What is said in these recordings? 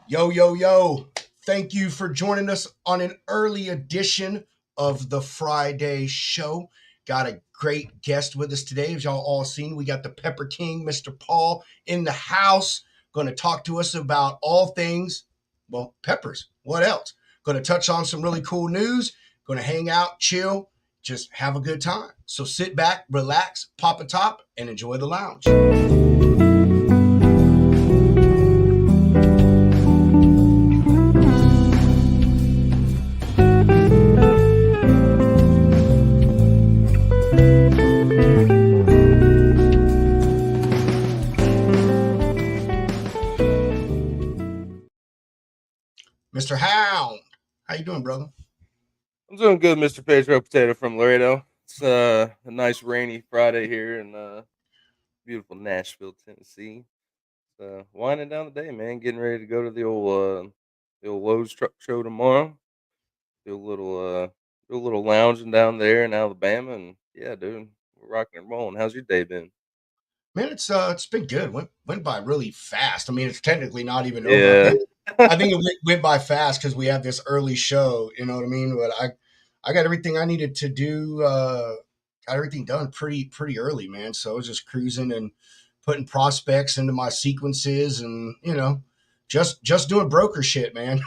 Yo, yo, yo. Thank you for joining us on an early edition of the Friday show. Got a great guest with us today. As y'all all seen, we got the Pepper King, Mr. Paul, in the house. Going to talk to us about all things, well, peppers. What else? Going to touch on some really cool news. Going to hang out, chill, just have a good time. So sit back, relax, pop a top, and enjoy the lounge. Mr. Hound, how you doing, brother? I'm doing good, Mr. Pedro Potato from Laredo. It's a nice rainy Friday here in beautiful Nashville, Tennessee. Winding down the day, man. Getting ready to go to the old Lowe's truck show tomorrow. Do a little lounging down there in Alabama, and yeah, dude, we're rocking and rolling. How's your day been? Man, it's been good. Went by really fast. I mean, it's technically not even over. Yeah. I think it went by fast because we have this early show. You know what I mean? But I got everything I needed to do. Got everything done pretty early, man. So I was just cruising and putting prospects into my sequences, and just doing broker shit, man.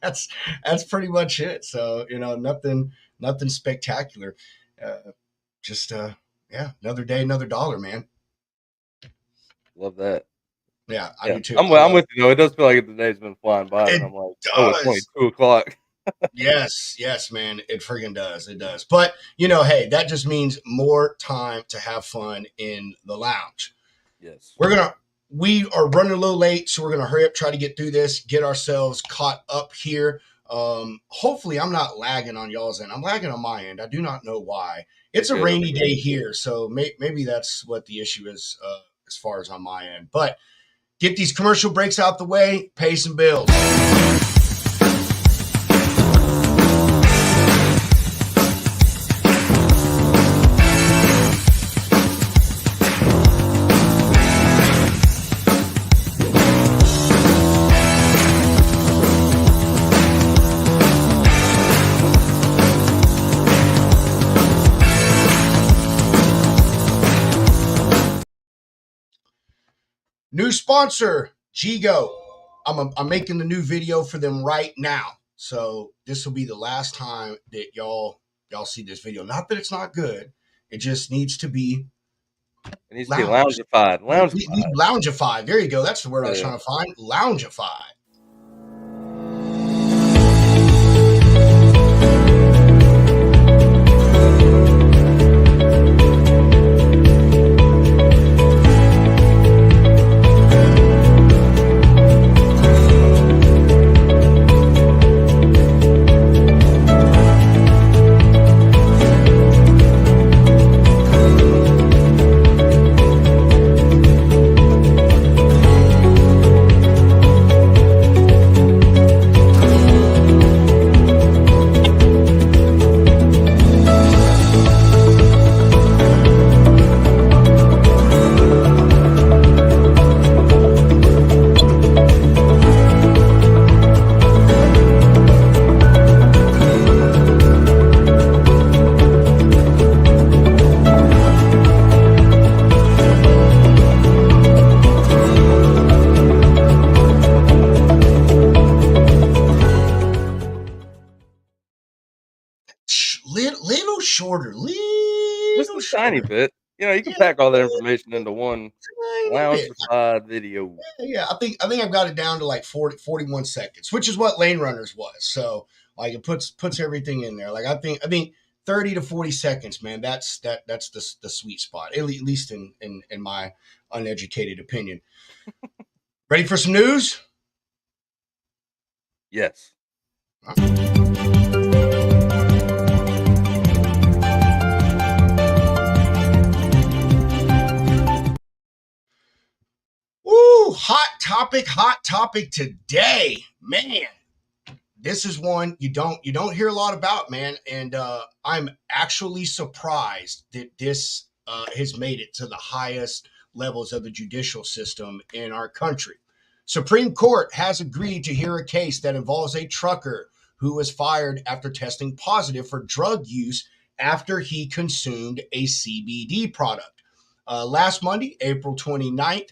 that's that's pretty much it. So nothing spectacular. Uh, just yeah, another day, another dollar, man. Love that. Yeah, I Yeah, do too. I'm with you though. It does feel like the day's been flying by, and It I'm like, oh, it's only does. 2 o'clock. Yes, yes, man. It friggin' does. It does. But hey, that just means more time to have fun in the lounge. Yes. We're gonna we are running a little late, so we're gonna hurry up, try to get through this, get ourselves caught up here. Hopefully I'm not lagging on y'all's end. I'm lagging on my end. I do not know why. You're It's a good over rainy here. day here, so maybe that's what the issue is as far as on my end. But get these commercial breaks out the way, pay some bills. New sponsor, Gigo. I'm making the new video for them right now. So this will be the last time that y'all see this video. Not that it's not good. It just needs to be It needs to be lounged. loungified. Loungified. Loungified. There you go. That's the word I was Yeah. trying to find. Loungified. Little shorter, Just little a tiny shorter. bit. You can Yeah, pack all that information into one tiny bit. loungified video. Yeah, I think I've got it down to like 41 seconds, which is what Lane Runners was. So like it puts everything in there. Like I think 30 to 40 seconds, man. That's the sweet spot, at least in my uneducated opinion. Ready for some news? Yes. Woo! Hot topic today, man. This is one you don't hear a lot about, man, and I'm actually surprised that this has made it to the highest levels of the judicial system in our country. Supreme Court has agreed to hear a case that involves a trucker who was fired after testing positive for drug use after he consumed a CBD product. Last Monday, April 29th,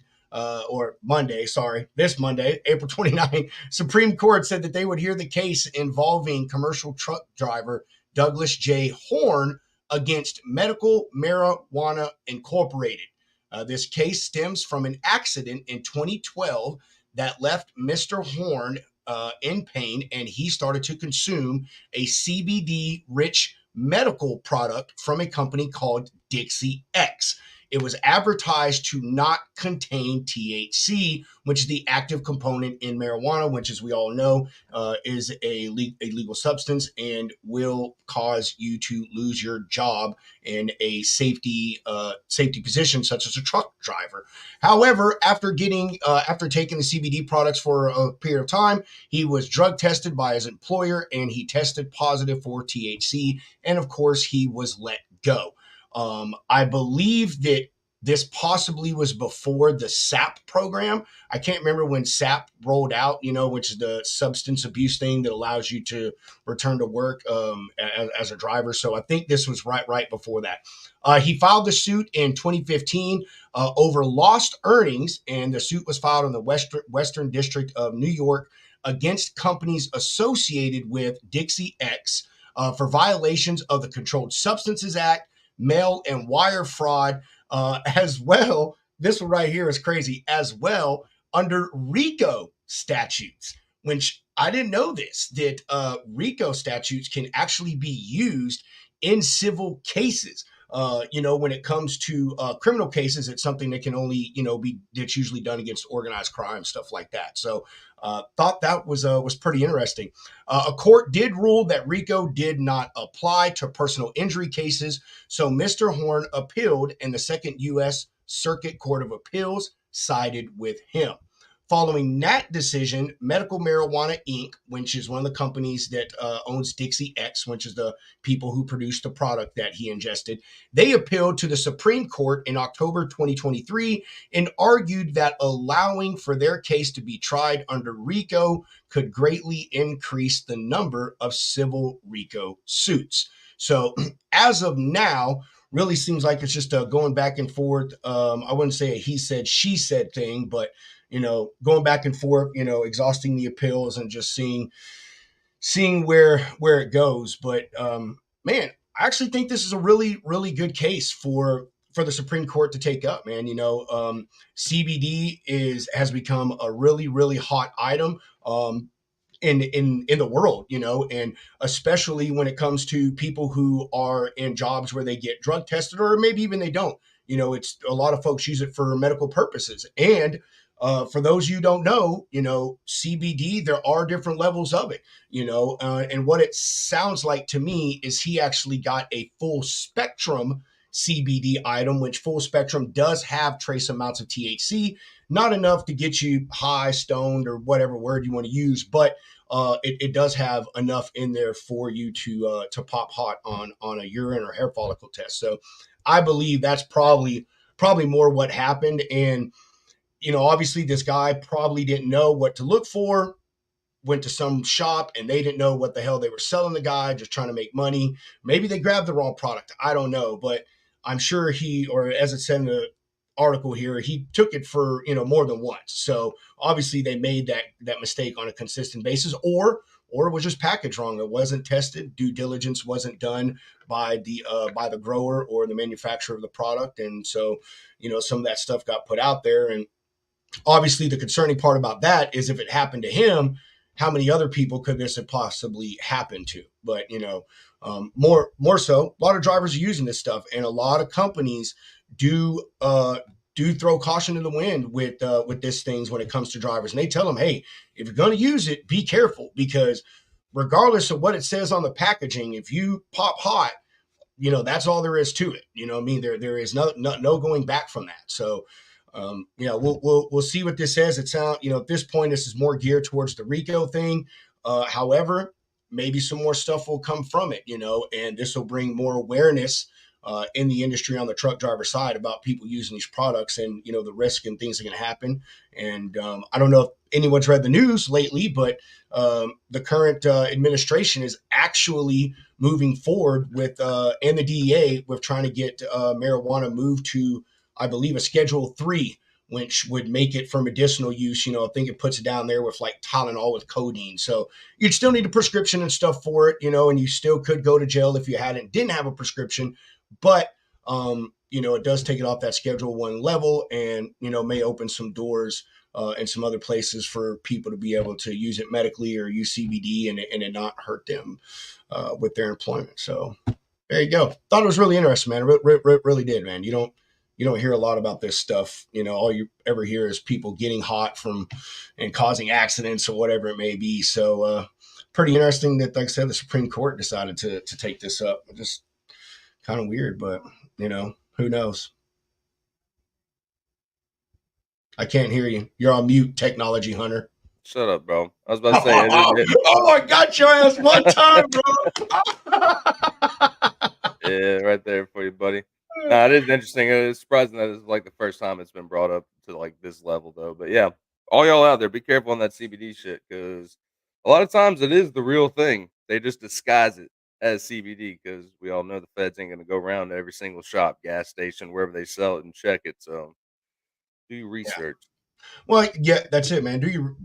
or Monday, sorry, this Monday, April 29th, Supreme Court said that they would hear the case involving commercial truck driver Douglas J. Horn against Medical Marijuana Incorporated. This case stems from an accident in 2012 that left Mr. Horn in pain, and he started to consume a CBD rich medical product from a company called Dixie X. It was advertised to not contain THC, which is the active component in marijuana, which, as we all know, is a legal substance and will cause you to lose your job in a safety position, such as a truck driver. However, after taking the CBD products for a period of time, he was drug tested by his employer and he tested positive for THC, and of course, he was let go. I believe that this possibly was before the SAP program. I can't remember when SAP rolled out, which is the substance abuse thing that allows you to return to work as a driver. So I think this was right before that. He filed the suit in 2015 over lost earnings, and the suit was filed in the Western District of New York against companies associated with Dixie X for violations of the Controlled Substances Act, mail and wire fraud, as well. This one right here is crazy, as well, under RICO statutes, which I didn't know this, that RICO statutes can actually be used in civil cases. When it comes to criminal cases, it's something that can only, that's usually done against organized crime, stuff like that. So, thought that was pretty interesting. A court did rule that RICO did not apply to personal injury cases, so Mr. Horn appealed, and the Second U.S. Circuit Court of Appeals sided with him. Following that decision, Medical Marijuana Inc., which is one of the companies that owns Dixie X, which is the people who produced the product that he ingested, they appealed to the Supreme Court in October 2023 and argued that allowing for their case to be tried under RICO could greatly increase the number of civil RICO suits. So as of now, really seems like it's just going back and forth. I wouldn't say a he said, she said thing, but going back and forth, exhausting the appeals and just seeing where it goes. But man, I actually think this is a really, really good case for the Supreme Court to take up, man. CBD has become a really, really hot item. In the world, and especially when it comes to people who are in jobs where they get drug tested, or maybe even they don't. It's a lot of folks use it for medical purposes. And for those you don't know, CBD, there are different levels of it, and what it sounds like to me is he actually got a full spectrum CBD item, which full spectrum does have trace amounts of THC, not enough to get you high, stoned, or whatever word you want to use, but it does have enough in there for you to pop hot on a urine or hair follicle test. So I believe that's probably more what happened. And obviously this guy probably didn't know what to look for, went to some shop and they didn't know what the hell they were selling the guy, just trying to make money. Maybe they grabbed the wrong product. I don't know, but I'm sure or as it said in the article here, he took it for, more than once. So obviously they made that mistake on a consistent basis, or it was just packaged wrong. It wasn't tested. Due diligence wasn't done by the grower or the manufacturer of the product. And so, some of that stuff got put out there. And obviously the concerning part about that is if it happened to him, how many other people could this have possibly happened to? But more so, a lot of drivers are using this stuff, and a lot of companies do throw caution to the wind with this things when it comes to drivers, and they tell them, hey, if you're going to use it, be careful, because regardless of what it says on the packaging, if you pop hot, that's all there is to it. I mean, there is no going back from that. So we'll see what this says. It sounds, at this point, this is more geared towards the RICO thing. However, maybe some more stuff will come from it, and this will bring more awareness in the industry on the truck driver side about people using these products and the risk and things that can happen. And I don't know if anyone's read the news lately, but the current administration is actually moving forward with and the DEA with trying to get marijuana moved to, I believe, a Schedule 3, which would make it for medicinal use. I think it puts it down there with like Tylenol with codeine. So you'd still need a prescription and stuff for it, and you still could go to jail if you didn't have a prescription. But it does take it off that Schedule 1 level, and may open some doors and some other places for people to be able to use it medically or use CBD and it not hurt them with their employment. So there you go. Thought it was really interesting, man. Really did, man. You don't hear a lot about this stuff. All you ever hear is people getting hot from and causing accidents or whatever it may be. So pretty interesting that, like I said, the Supreme Court decided to take this up. Just kind of weird, but who knows? I can't hear you. You're on mute, technology hunter. Shut up, bro. I was about to say Oh, I got your ass one time, bro. Yeah, right there for you, buddy. Nah, it is interesting. It's surprising that it's like the first time it's been brought up to like this level, though. But yeah, all y'all out there, be careful on that CBD shit because a lot of times it is the real thing. They just disguise it as CBD because we all know the feds ain't gonna go around to every single shop, gas station, wherever they sell it and check it. So do your Yeah. research. Well, yeah, that's it, man. Do your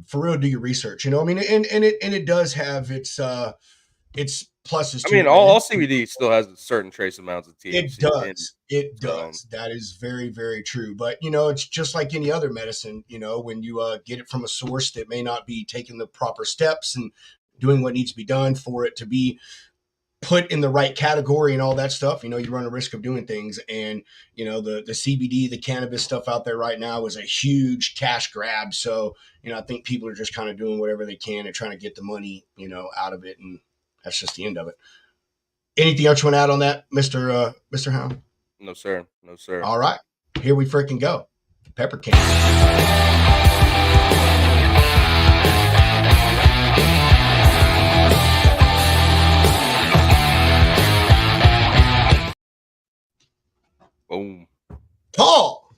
research. I mean, and it does have its pluses I to mean, it, man. all CBD still has a certain trace amounts of It THC in it. does. It So does. That is very, very true. But it's just like any other medicine. When you get it from a source that may not be taking the proper steps and doing what needs to be done for it to be put in the right category and all that stuff, you run a risk of doing things. And the CBD, the cannabis stuff out there right now is a huge cash grab. So I think people are just kind of doing whatever they can and trying to get the money out of it, and that's just the end of it. Anything else you want to add on that, Mr. Hound? no, sir. No, sir. All right, here we freaking go. Pepper King. Boom. Paul.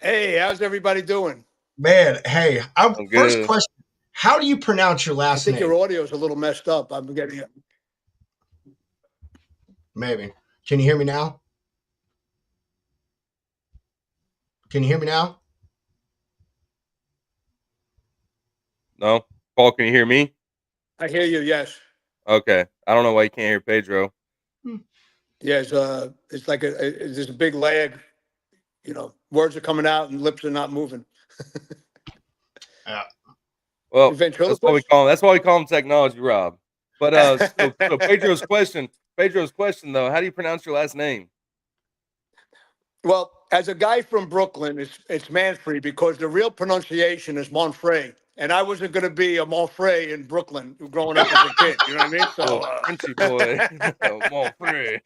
Hey, how's everybody doing? Man, hey, I'm first good. question. How do you pronounce your I last think name? your audio is a little messed up. I'm getting it. Maybe. Can you hear me now? Can you hear me now? No, Paul, can you hear me? I hear you. Yes. Okay. I don't know why you can't hear Pedro. Yes. It's like there's a big lag. Words are coming out and lips are not moving. Well, Ventriloquist? that's why we call him Technology Rob. But so Pedro's question though, how do you pronounce your last name? Well, as a guy from Brooklyn, it's Manfre because the real pronunciation is Manfre. And I wasn't going to be a Manfre in Brooklyn growing up as a kid. You know what I mean? Little So, Frenchy boy. Mon frere.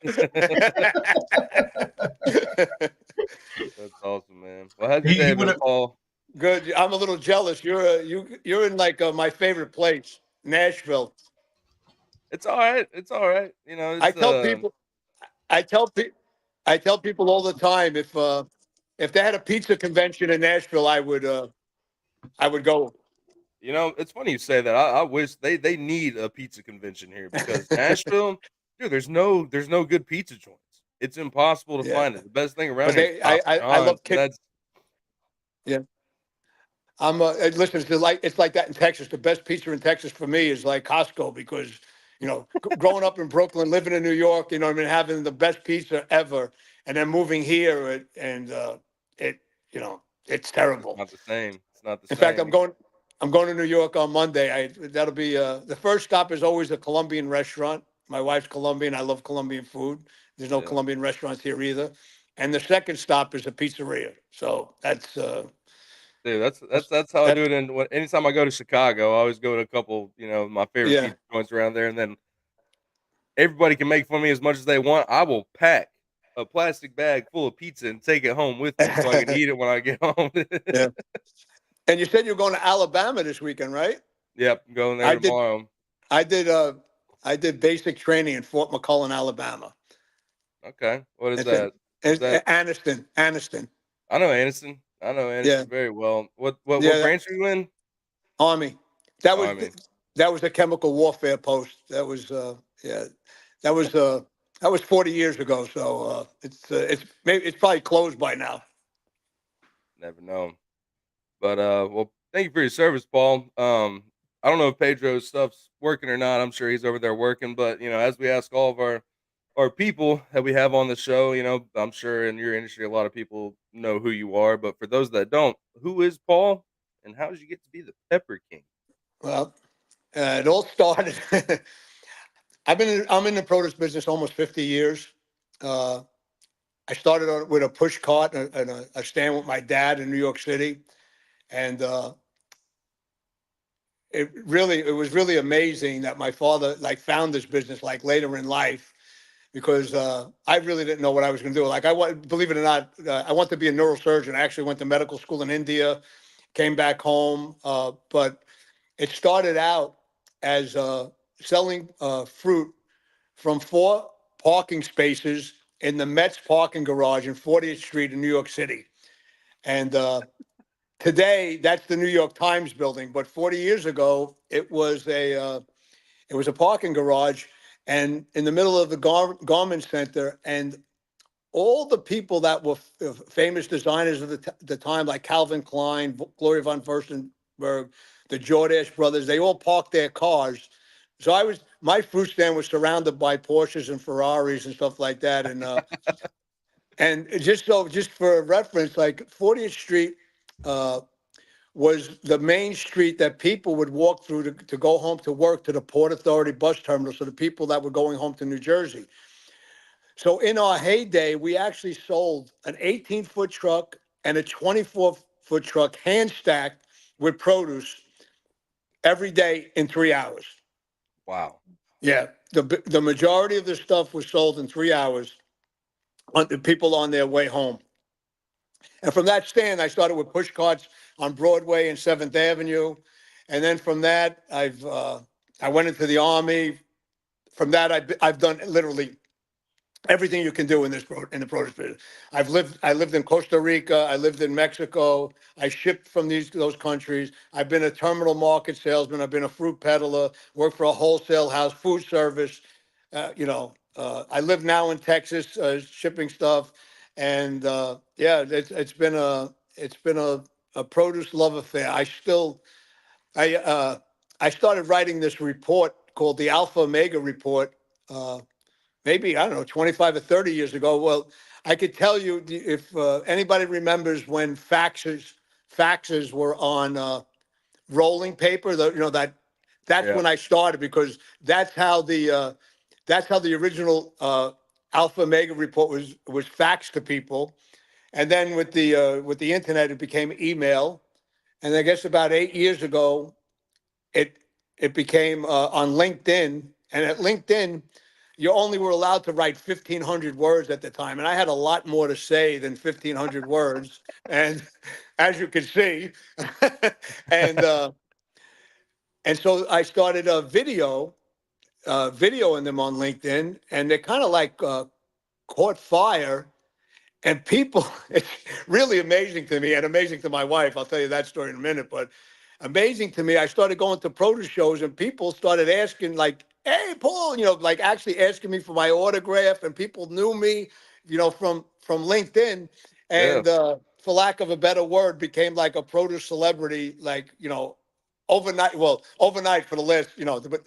That's awesome, man. Well, how's your He day would been, have. Paul? good. I'm a little jealous. You're in like my favorite place, Nashville. It's all right. It's all right. I It's tell people, I tell people, I tell people all the time if they had a pizza convention in Nashville, I would go. it's funny you say that. I wish they need a pizza convention here because Nashville, dude, there's no good pizza joints. It's impossible to Yeah, find it. The best thing around but here is Papa I John's, love and kid. that's Yeah, listen. It's like that in Texas. The best pizza in Texas for me is like Costco because growing up in Brooklyn, living in New York, I mean, having the best pizza ever, and then moving here, it it's it's terrible. not the same. It's not the In fact, I'm same. going. I'm going to New York on Monday. That'll be the first stop is always a Colombian restaurant. My wife's Colombian. I love Colombian food. There's no Yeah. Colombian restaurants here either. And the second stop is a pizzeria. So Dude, that's how I do that's it. Anytime I go to Chicago, I always go to a couple, my favorite yeah. pizza joints around there, and then everybody can make fun of me as much as they want. I will pack a plastic bag full of pizza and take it home with me so I can eat it when I get home. Yeah. And you said you're going to Alabama this weekend, right? Yep, I'm going there I did. tomorrow. I did. I did basic training in Fort McCullough, Alabama. Okay. What is It's in that? Is that Aniston. I know Anderson. I know Yeah, Anderson very well. What yeah, branch are you in? Army. That was Army. that was a chemical warfare post. That was yeah, that was uh that was 40 years ago. So it's maybe it's probably closed by now. Never know. But well, thank you for your service, Paul. I don't know if Pedro's stuff's working or not. I'm sure he's over there working. But as we ask all of our people that we have on the show, I'm sure in your industry a lot of people know who you are. But for those that don't, who is Paul, and how did you get to be the Pepper King? Well, it all started. I'm in the produce business almost 50 years. Uh, I started with a push cart and a stand with my dad in New York City, and it was really amazing that my father like found this business like later in life because I really didn't know what I was going to do. Like believe it or not, I want to be a neurosurgeon. I actually went to medical school in India, came back home, but it started out as selling fruit from 4 parking spaces in the Mets parking garage in 40th Street in New York City. And today, that's the New York Times building. But 40 years ago, it was a parking garage, and in the middle of the Garment Center, and all the people that were famous designers of the time, like Calvin Klein, Gloria von Furstenberg, the Jordache brothers, they all parked their cars. So my fruit stand was surrounded by Porsches and Ferraris and stuff like that. And just for reference, like 40th Street uh, was the main street that people would walk through to go home to work to the Port Authority bus terminal. So the people that were going home to New Jersey. So in our heyday, we actually sold an 18-foot truck and a 24-foot truck hand stacked with produce every day in 3 hours. Wow. Yeah, the majority of the stuff was sold in 3 hours on the people on their way home. And from that stand, I started with push carts on Broadway and Seventh Avenue, and then from that, I went into the Army. From that, I've done literally everything you can do in the produce business. I lived in Costa Rica. I lived in Mexico. I shipped from those countries. I've been a terminal market salesman. I've been a fruit peddler. Worked for a wholesale house, food service. I live now in Texas, shipping stuff, and yeah, it's been a produce love affair. I uh, I started writing this report called the Alpha Omega Report. Maybe, I don't know, 25 or 30 years ago. Well, I could tell you if anybody remembers when faxes were on rolling paper, that's Yeah. when I started because that's how the original Alpha Omega report was faxed to people. And then with the internet, it became email. And I guess about 8 years ago, it it became on LinkedIn. And at LinkedIn, you only were allowed to write 1,500 words at the time, and I had a lot more to say than 1,500 words. And as you can see, and uh, and so I started a videoing them on LinkedIn, and they kind of like caught fire. And people, it's really amazing to me and amazing to my wife. I'll tell you that story in a minute, but amazing to me. I started going to produce shows and people started asking, like, hey, Paul, like actually asking me for my autograph. And people knew me, from LinkedIn. Yeah. And for lack of a better word, became like a produce celebrity, like, overnight. Well, overnight for the last, but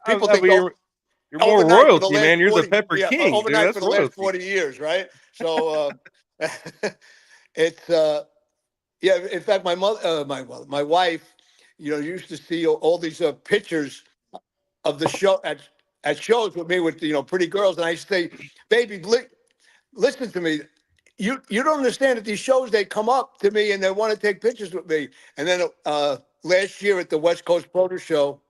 people think, Well, oh, you're more overnight for the royalty, last man. You're the 40, Pepper yeah, King, dude. overnight That's for the last royalty. 40 years, right? So it's yeah, in fact my mother my wife, used to see all these pictures of the show at shows with me with pretty girls, and I used to say, baby, listen to me. You don't understand, at these shows they come up to me and they want to take pictures with me. And then last year at the West Coast Produce Show,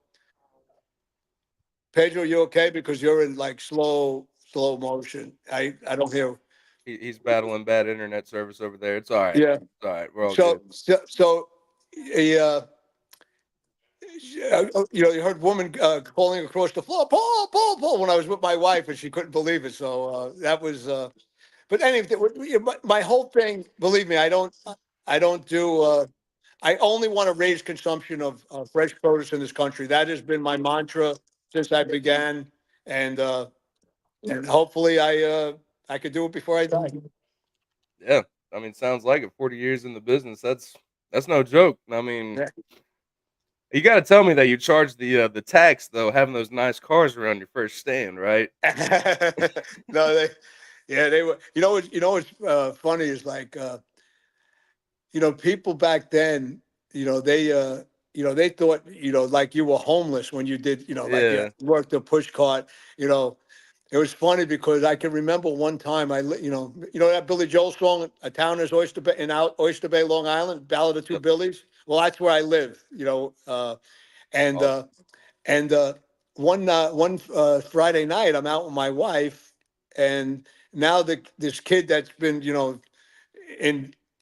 Pedro, you okay? Because you're in like slow motion. I don't hear. He's battling bad internet service over there. It's all right. Yeah. It's all right. We're all good. So he, You heard woman calling across the floor, Paul, Paul, Paul, when I was with my wife, and she couldn't believe it. So that was. But anyway, my whole thing, believe me, I don't do. I only want to raise consumption of fresh produce in this country. That has been my mantra since I began, and hopefully I could do it before I die. Yeah, I mean, sounds like it. 40 years in the business. That's no joke. I mean, Yeah. you got to tell me that you charge the tax though, having those nice cars around your first stand, right? No, they were. What's funny is like people back then, they thought, like you were homeless when you did, like you Yeah. worked a push cart. You know, it was funny because I can remember one time that Billy Joel song, "A Town is Oyster Bay" in out Oyster Bay, Long Island, Ballad of Two Yep. Billies. Well, that's where I live. And Awesome. and one Friday night, I'm out with my wife, and now this kid that's been,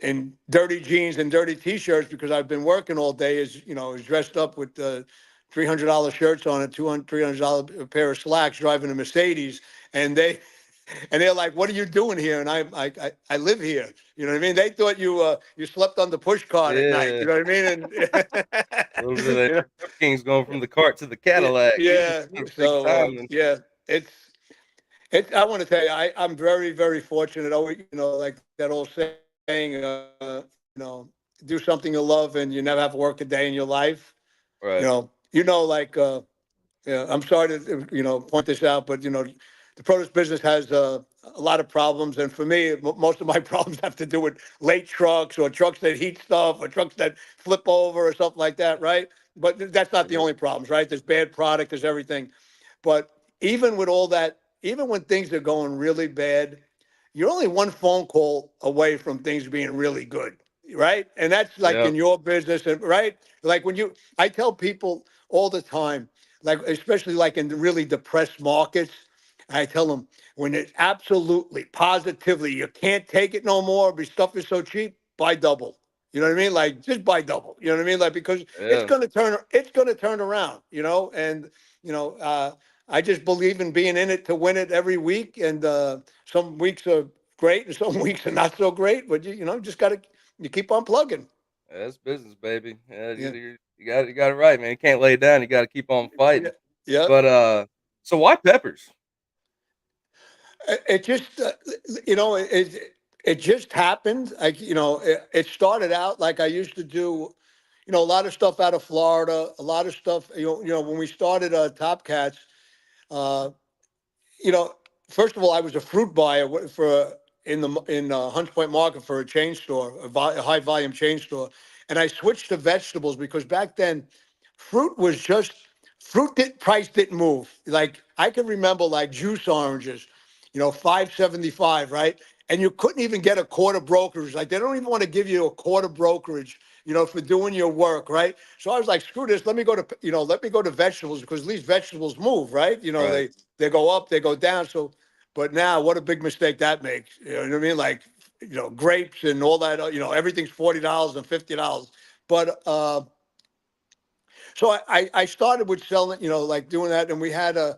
in dirty jeans and dirty t-shirts because I've been working all day is dressed up with $300 shirts on, a $300 pair of slacks, driving a Mercedes, and they're like, "What are you doing here?" And I live here. You know what I mean? They thought you slept on the push cart at night. You Yeah. know what I mean? A little bit of that You know, Pepper King's going from the cart to the Cadillac. You just yeah. got big So timing. yeah, it's I want to tell you, I'm very, very fortunate. Always, like that old saying, do something you love and you never have to work a day in your life. Right. Like, yeah, I'm sorry to, point this out, but, the produce business has a lot of problems. And for me, most of my problems have to do with late trucks or trucks that heat stuff or trucks that flip over or something like that, right? But that's not the Mhm. only problems, right? There's bad product, there's everything. But even with all that, even when things are going really bad, you're only one phone call away from things being really good, right? And that's like Yeah. in your business, and right? Like I tell people all the time, like especially like in the really depressed markets, I tell them when it's absolutely, positively, you can't take it no more, but stuff is so cheap, buy double. You know what I mean? Like just buy double. You know what I mean? Like because Yeah. it's gonna turn around. And you know, I just believe in being in it to win it every week. And some weeks are great, and some weeks are not so great. But just gotta you keep on plugging. That's business, baby. Yeah, Yeah, you got it right, man. You can't lay it down. You got to keep on yeah, fighting. yeah. But so why peppers? It just, it just happened. Like it started out like I used to do, a lot of stuff out of Florida, a lot of stuff. When we started Top Cats, uh, you know, first of all, I was a fruit buyer for in Hunts Point Market for a chain store, a high volume chain store, and I switched to vegetables because back then, fruit was just price didn't move. Like I can remember like juice oranges, 5.75, right? And you couldn't even get a quarter brokerage. Like they don't even want to give you a quarter brokerage, for doing your work, right? So I was like, screw this. Let me go to vegetables because at least vegetables move, right? Right. They go up, they go down. So, but now what a big mistake that makes. You know what I mean? Like, grapes and all that, everything's $40 and $50. But so I started with selling, like doing that. And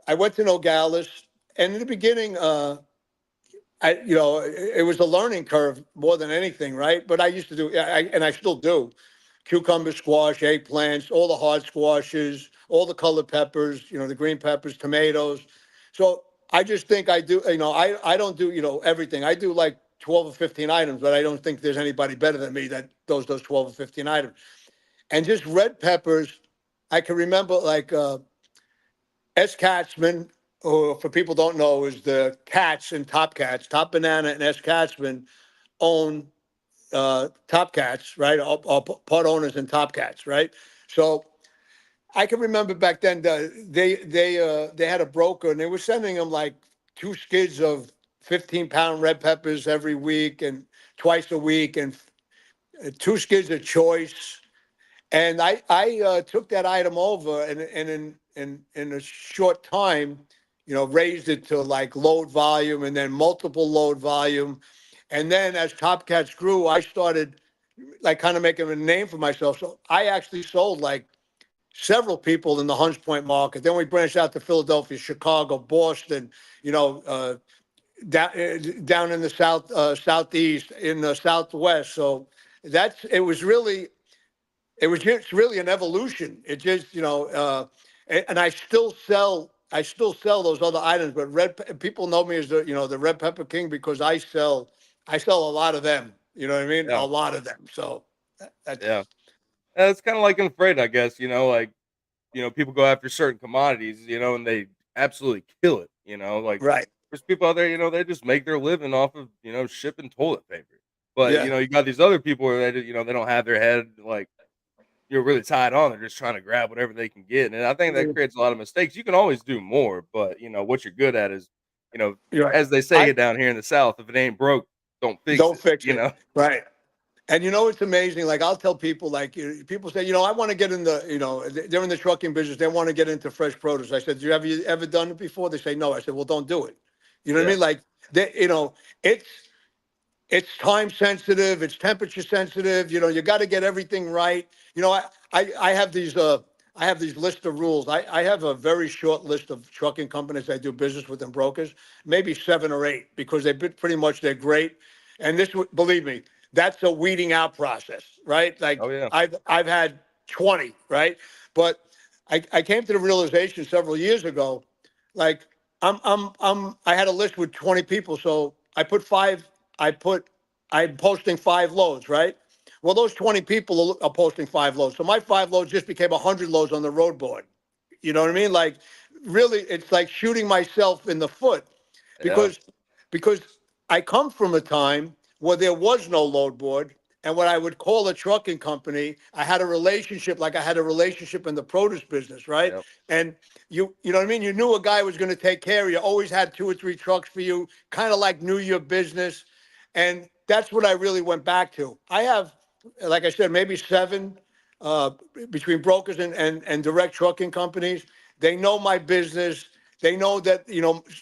I went to Nogales. And in the beginning, it was a learning curve more than anything, right? But I used to do, and I still do, cucumber squash, eggplants, all the hard squashes, all the colored peppers, the green peppers, tomatoes. So I just think I do, I don't do, everything. I do like 12 or 15 items, but I don't think there's anybody better than me that does those 12 or 15 items. And just red peppers, I can remember like S. Katzman, who for people don't know is the Cats and Top Cats, Top Banana and S. Katzman own Top Cats, right? All part owners in Top Cats, right? So I can remember back then they had a broker and they were sending them like 2 skids of 15-pound red peppers every week and twice a week and 2 skids of choice. And I took that item over and in a short time, raised it to like load volume and then multiple load volume. And then as Top Cats grew, I started like kind of making a name for myself. So I actually sold like several people in the Hunts Point market. Then we branched out to Philadelphia, Chicago, Boston, you know, down in the southeast, in the southwest. So it was just really an evolution. It just, and I still sell those other items, but people know me as the Red Pepper King because I sell a lot of them. You know what I mean? A Yeah, lot of them. So that's yeah. It's kind of like in freight, I guess. Like people go after certain commodities, and they absolutely kill it. Like right. there's people out there, they just make their living off of shipping toilet paper. But Yeah. you got these other people where they don't have their head like you're really tied on. They're just trying to grab whatever they can get, and I think that creates a lot of mistakes. You can always do more, but what you're good at is, you know, You're right. as they say I it down here in the South, if it ain't broke, don't fix don't it. fix it. Right. And it's amazing. Like I'll tell people, like people say, I want to get in the, they're in the trucking business. They want to get into fresh produce. I said, have you ever done it before? They say no. I said, well, don't do it. You know what I Yeah, mean? Like it's it's time sensitive, it's temperature sensitive. You got to get everything right. I have these list of rules. I have a very short list of trucking companies I do business with and brokers, maybe 7 or 8, because pretty much they're great. And believe me, that's a weeding out process, right? Like oh yeah, I've had 20, right? But I came to the realization several years ago, like I had a list with 20 people, so I put I'm posting 5 loads, right? Well, those 20 people are posting 5 loads. So my 5 loads just became 100 loads on the road board. You know what I mean? Like, really, it's like shooting myself in the foot yeah, because because I come from a time where there was no load board. And what I would call a trucking company, I had a relationship like I had a relationship in the produce business, right? yep, And you know what I mean? You knew a guy was going to take care of you, always had 2 or 3 trucks for you, kind of like knew your business. And that's what I really went back to. I have, like I said, maybe 7 uh, between brokers and direct trucking companies. They know my business. They know that,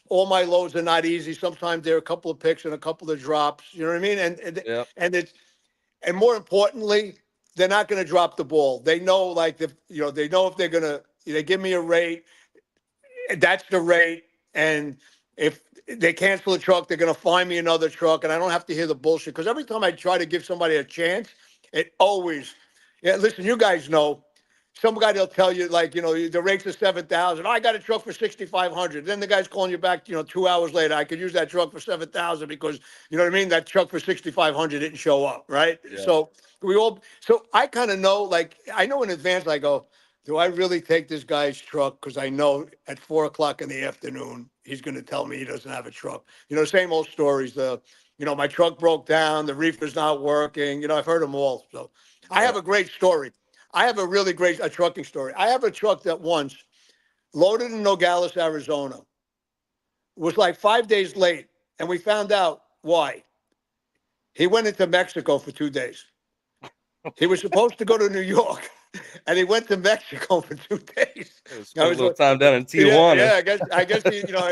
all my loads are not easy. Sometimes there are a couple of picks and a couple of drops. You know what I mean? yep, And more importantly, they're not going to drop the ball. They know, like, they know if they give me a rate, that's the rate. And if they cancel a truck, they're going to find me another truck, and I don't have to hear the bullshit. Because every time I try to give somebody a chance, it always, yeah. Listen, you guys know, some guy they'll tell you, like, the rates are 7,000. I got a truck for 6,500. Then the guy's calling you back, 2 hours later. I could use that truck for 7,000 because you know what I mean. That truck for 6,500 didn't show up, right? yeah, So I kind of know, like, I know in advance. I go, do I really take this guy's truck? Because I know at 4 o'clock in the afternoon, he's going to tell me he doesn't have a truck. Same old stories. My truck broke down. The reefer's not working. I've heard them all. So I have yep. a great story. I have a really great trucking story. I have a truck that once loaded in Nogales, Arizona, was like 5 days late. And we found out why. He went into Mexico for 2 days. He was supposed to go to New York, and he went to Mexico for 2 days. I Spent a was little like, time down in yeah, Tijuana. yeah. I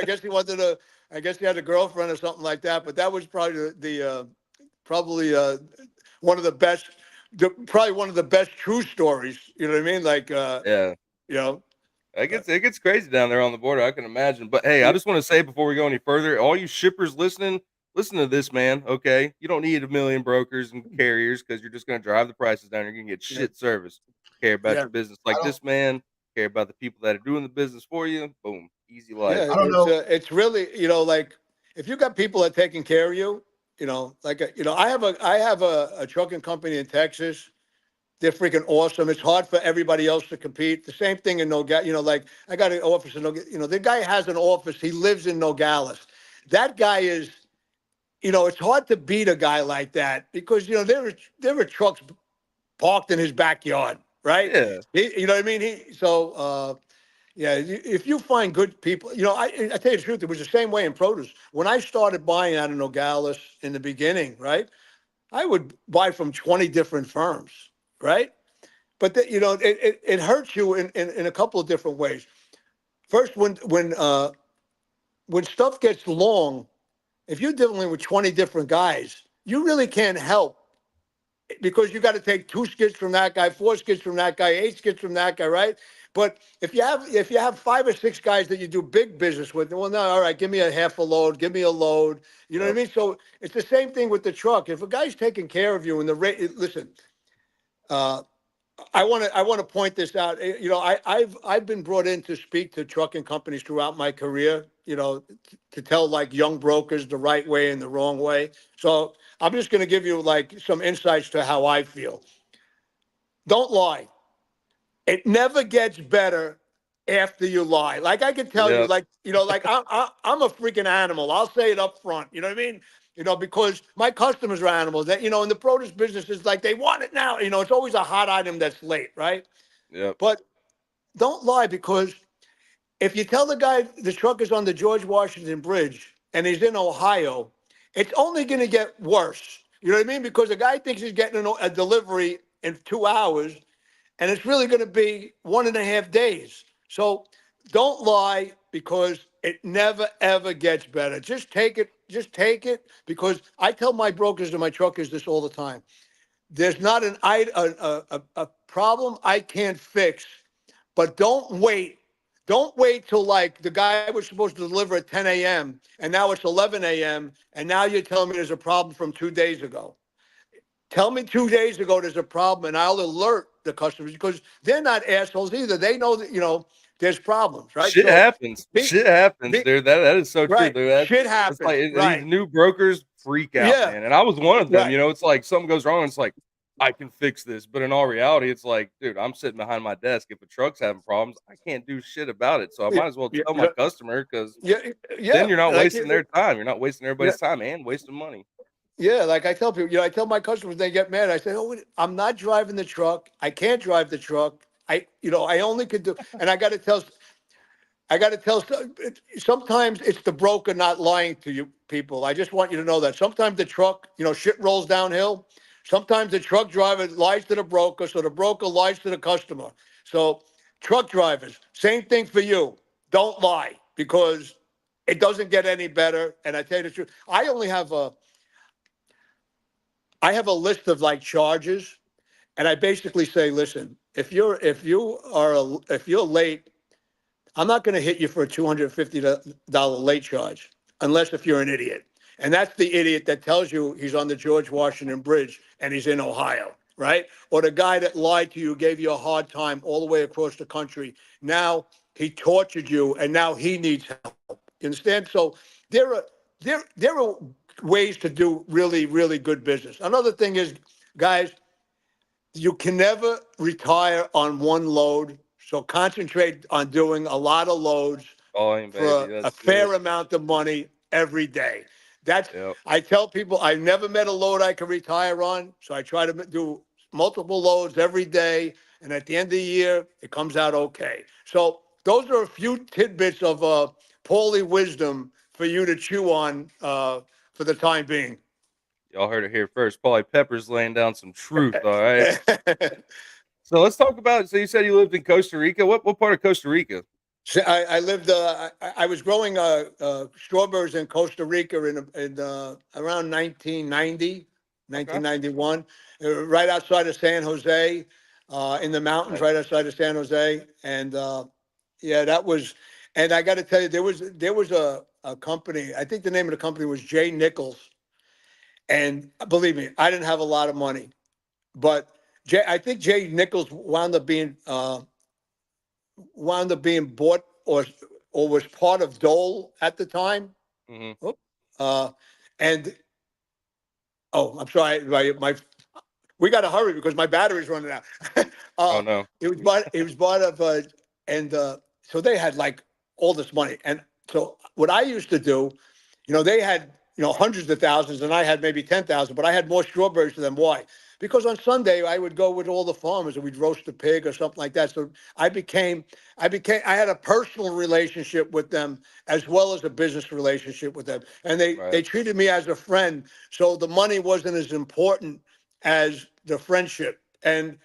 guess he wanted to. I guess he had a girlfriend or something like that. But that was probably probably one of the best, probably one of the best true stories. You know what I mean? Like, Yeah. you know, uh, It gets crazy down there on the border, I can imagine. But hey, I yeah, just want to say before we go any further, all you shippers listening, listen to this, man. Okay, you don't need a million brokers and carriers because you're just going to drive the prices down. You're going to get yeah, shit service. Care about yeah. your business I like don't this, man. Care about the people that are doing the business for you. Boom, easy life. Yeah, I don't know. it's really, like, if you got people that are taking care of you, like, I have a trucking company in Texas. They're freaking awesome. It's hard for everybody else to compete. The same thing in Nogales. Like, I got an office in Nogales. The guy has an office. He lives in Nogales. That guy is, it's hard to beat a guy like that because there are trucks parked in his backyard, right? Yeah, You know what I mean? Yeah, if you find good people, I tell you the truth, it was the same way in produce. When I started buying out of Nogales in the beginning, right, I would buy from 20 different firms, right? But it hurts you in a couple of different ways. First, when stuff gets long, if you're dealing with 20 different guys, you really can't help. because you got to take 2 skits from that guy, 4 skits from that guy, 8 skits from that guy, right? But if you have 5 or 6 guys that you do big business with, well, no, all right, give me a half a load, give me a load. You know what I Yep. mean? So it's the same thing with the truck. If a guy's taking care of you and the rate, listen, uh, I want to point this out. I've been brought in to speak to trucking companies throughout my career. To tell like young brokers the right way and the wrong way. So I'm just going to give you like some insights to how I feel. Don't lie. It never gets better after you lie. Like I can tell you, Yep. like like I'm a freaking animal. I'll say it up front. You know what I mean? Because my customers are animals. That in the produce business is like they want it now. It's always a hot item that's late, right? Yep. But don't lie, because if you tell the guy the truck is on the George Washington Bridge and he's in Ohio, it's only going to get worse. You know what I mean? Because the guy thinks he's getting a delivery in 2 hours, and it's really going to be 1.5 days. So don't lie, because it never ever gets better. Just take it. Just take it, because I tell my brokers and my truckers this all the time. There's not a problem I can't fix, but don't wait. Don't wait till like the guy was supposed to deliver at 10 a.m. and now it's 11 a.m. and now you're telling me there's a problem from 2 days ago. Tell me 2 days ago there's a problem, and I'll alert the customers, because they're not assholes either. They know that there's problems, right? Shit So happens. be, Shit happens, be dude. That is so true, right. dude. Shit It's like happens. these Right. new brokers freak out, Yeah. man. And I was one of them. Right. It's like something goes wrong. It's like I can fix this, but in all reality, it's like, dude, I'm sitting behind my desk. If a truck's having problems, I can't do shit about it. So I Yeah. might as well Yeah. tell my customer, because Yeah. then Yeah. you're not Like wasting their time. You're not wasting yeah. everybody's time and wasting money. Yeah, like I tell people, I tell my customers, they get mad. I say, "Oh, I'm not driving the truck. I can't drive the truck. I only could do." And I got to tell. Sometimes it's the broker not lying to you people. I just want you to know that. Sometimes the truck, shit rolls downhill. Sometimes the truck driver lies to the broker, so the broker lies to the customer. So, truck drivers, same thing for you. Don't lie, because it doesn't get any better. And I tell you the truth, I have a list of like charges, and I basically say, listen, if you're late, I'm not going to hit you for a $250 late charge, unless if you're an idiot. And that's the idiot that tells you he's on the George Washington Bridge and he's in Ohio, right? Or the guy that lied to you, gave you a hard time all the way across the country. Now he tortured you, and now he needs help. You understand? So there are ways to do really, really good business. Another thing is, guys, you can never retire on one load. So concentrate on doing a lot of loads Volume, baby. for a That's it. fair amount of money every day. That's Yep. I tell people I never met a load I can retire on. So I try to do multiple loads every day. And at the end of the year, it comes out okay. So those are a few tidbits of Paulie wisdom for you to chew on for the time being. Y'all heard it here first. Paulie Pepper's laying down some truth. All right. So let's talk about. So you said you lived in Costa Rica. What part of Costa Rica? So I lived. I was growing strawberries in Costa Rica in around 1990, Okay. 1991, right outside of San Jose, in the mountains, Nice. right outside of San Jose, and yeah, that was. And I got to tell you, there was a company. I think the name of the company was J Nichols, and believe me, I didn't have a lot of money, but I think J Nichols wound up being bought or was part of Dole at the time. Hmm. Oop. Uh, and I'm sorry, my we got to hurry because my battery's running out. Oh no. It was part of and so they had like all this money, and so what I used to do, they had hundreds of thousands, and I had maybe 10,000, but I had more strawberries than them. Why? Because on Sunday I would go with all the farmers and we'd roast a pig or something like that. So I had a personal relationship with them as well as a business relationship with them, and they Right. they treated me as a friend. So the money wasn't as important as the friendship. And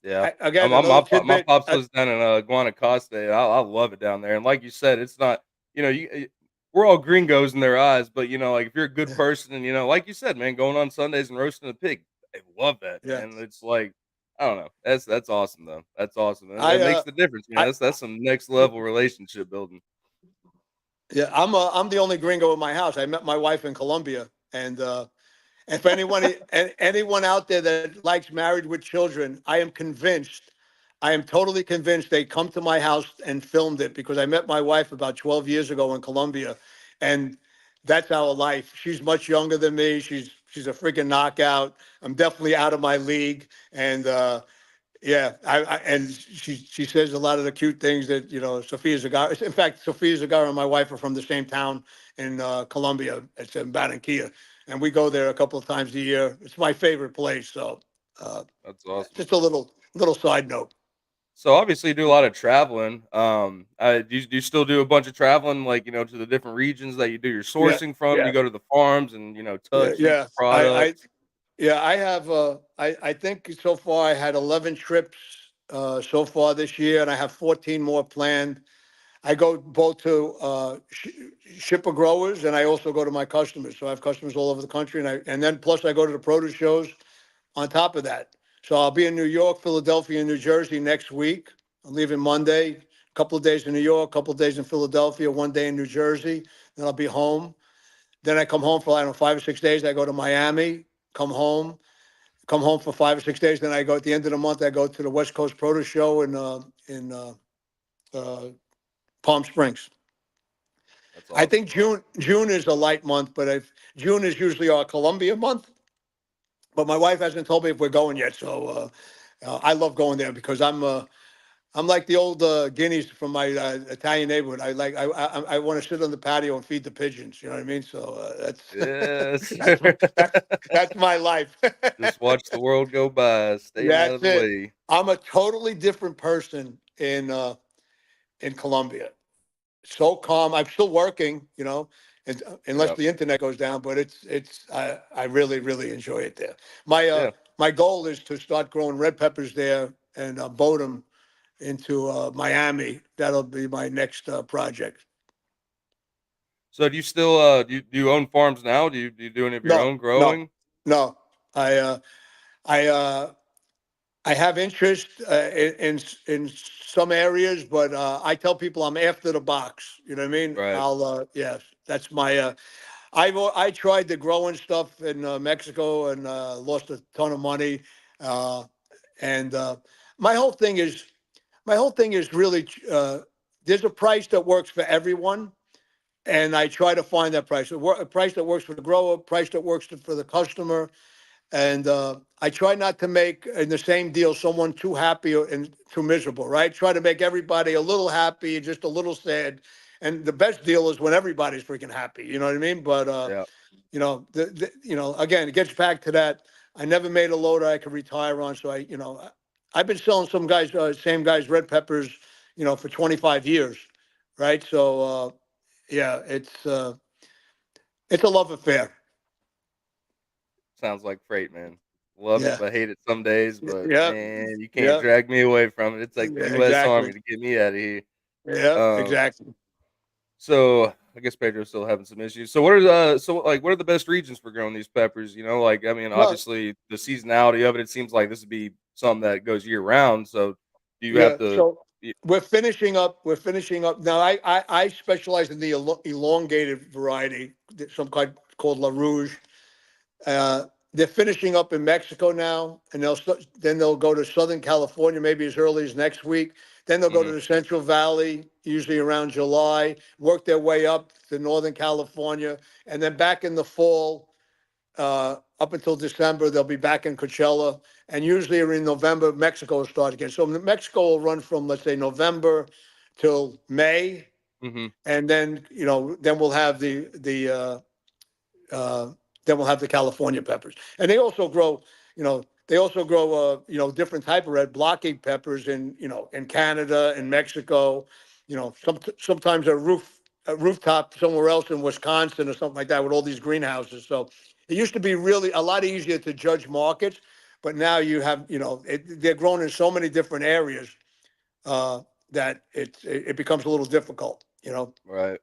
Yeah. again, My another my tidbit. pops lives down in Guanacaste. I love it down there. And like you said, it's not. We're all gringos in their eyes, but like if you're a good person and like you said, man, going on Sundays and roasting a pig, They love that, Yeah. man. It's like I don't know. That's awesome though. That's awesome. And I that makes the difference, man. I That's some next level relationship building. yeah, I'm the only gringo in my house. I met my wife in Colombia, and for anyone out there that likes Married with Children, I am convinced, I am totally convinced they come to my house and filmed it because I met my wife about 12 years ago in Colombia, and that's our life. She's much younger than me. She's a freaking knockout. I'm definitely out of my league, and yeah, and she says a lot of the cute things that Sofia Zagara. In fact, Sofia Zagara and my wife are from the same town in Colombia. It's in Barranquilla, and we go there a couple of times a year. It's my favorite place. So, uh, That's awesome. just a little side note. So obviously you do a lot of traveling. Do you still do a bunch of traveling, like to the different regions that you do your Yeah, sourcing from? Do yeah, you go to the farms and yeah, touch each yeah. product? I have. I think so far I had 11 trips so far this year, and I have 14 more planned. I go both to shipper growers, and I also go to my customers. So I have customers all over the country, and then plus I go to the produce shows on top of that. So I'll be in New York, Philadelphia, and New Jersey next week. I'm leaving Monday. A couple of days in New York, a couple of days in Philadelphia, one day in New Jersey. Then I'll be home. Then I come home for I don't know 5 or 6 days. I go to Miami, come home, come home for 5 or 6 days. Then I go at the end of the month. I go to the West Coast Produce Show in uh, Palm Springs. That's I think awesome. June is a light month, but if June is usually our Columbia month. But my wife hasn't told me if we're going yet, so I love going there because I'm like the old guineas from my Italian neighborhood. I want to sit on the patio and feed the pigeons. You know what I mean? So Yes, that's sir. that's my life. Just watch the world go by, staying out of That's the it. way. I'm a totally different person in Colombia. So calm. I'm still working, and, unless Yeah, the internet goes down. But I really enjoy it there. My uh, yeah. my goal is to start growing red peppers there and boat them into Miami. That'll be my next project. So do you still do you own farms now? Do you do any of your No, own no, growing? no. I uh, I uh, I have interest in some areas, but I tell people I'm after the box. You know what I mean? Right. Yes, that's my. I tried the growing stuff in Mexico and lost a ton of money, uh, and my whole thing is my whole thing is really there's a price that works for everyone, and I try to find that price. A price that works for the grower, a price that works for the customer, and I try not to make in the same deal someone too happy and too miserable, right? Try to make everybody a little happy, just a little sad. And the best deal is when everybody's freaking happy. You know what I mean? But Yeah. again, it gets back to that. I never made a loader I could retire on, so I've been selling some guys, same guys, red peppers, for 25 years, right? So yeah, it's a love affair. Sounds like freight, man. Love it, Yeah, but hate it some days. But yeah, man, you can't yeah, drag me away from it. It's like the yeah, U.S. Army exactly. to get me out of here. Yeah, Um, exactly. so I guess Pedro's still having some issues. So what are the best regions for growing these peppers? Like I mean, No, obviously the seasonality of it. It seems like this would be something that goes year round. So do you have yeah. to? So we're finishing up. We're finishing up now. I specialize in the elongated variety, some kind called La Rouge. They're finishing up in Mexico now, and then they'll go to Southern California maybe as early as next week. Then they'll go to Mhm, the Central Valley, usually around July. Work their way up to Northern California, and then back in the fall, up until December, they'll be back in Coachella, and usually in November, Mexico will start again. So Mexico will run from let's say November till May, mhm, and then we'll have uh, the California peppers, and they also grow different type of red blockade peppers in Canada and Mexico. Sometimes a rooftop somewhere else in Wisconsin or something like that with all these greenhouses. So it used to be really a lot easier to judge markets, but now they're grown in so many different areas uh, that it becomes a little difficult. right.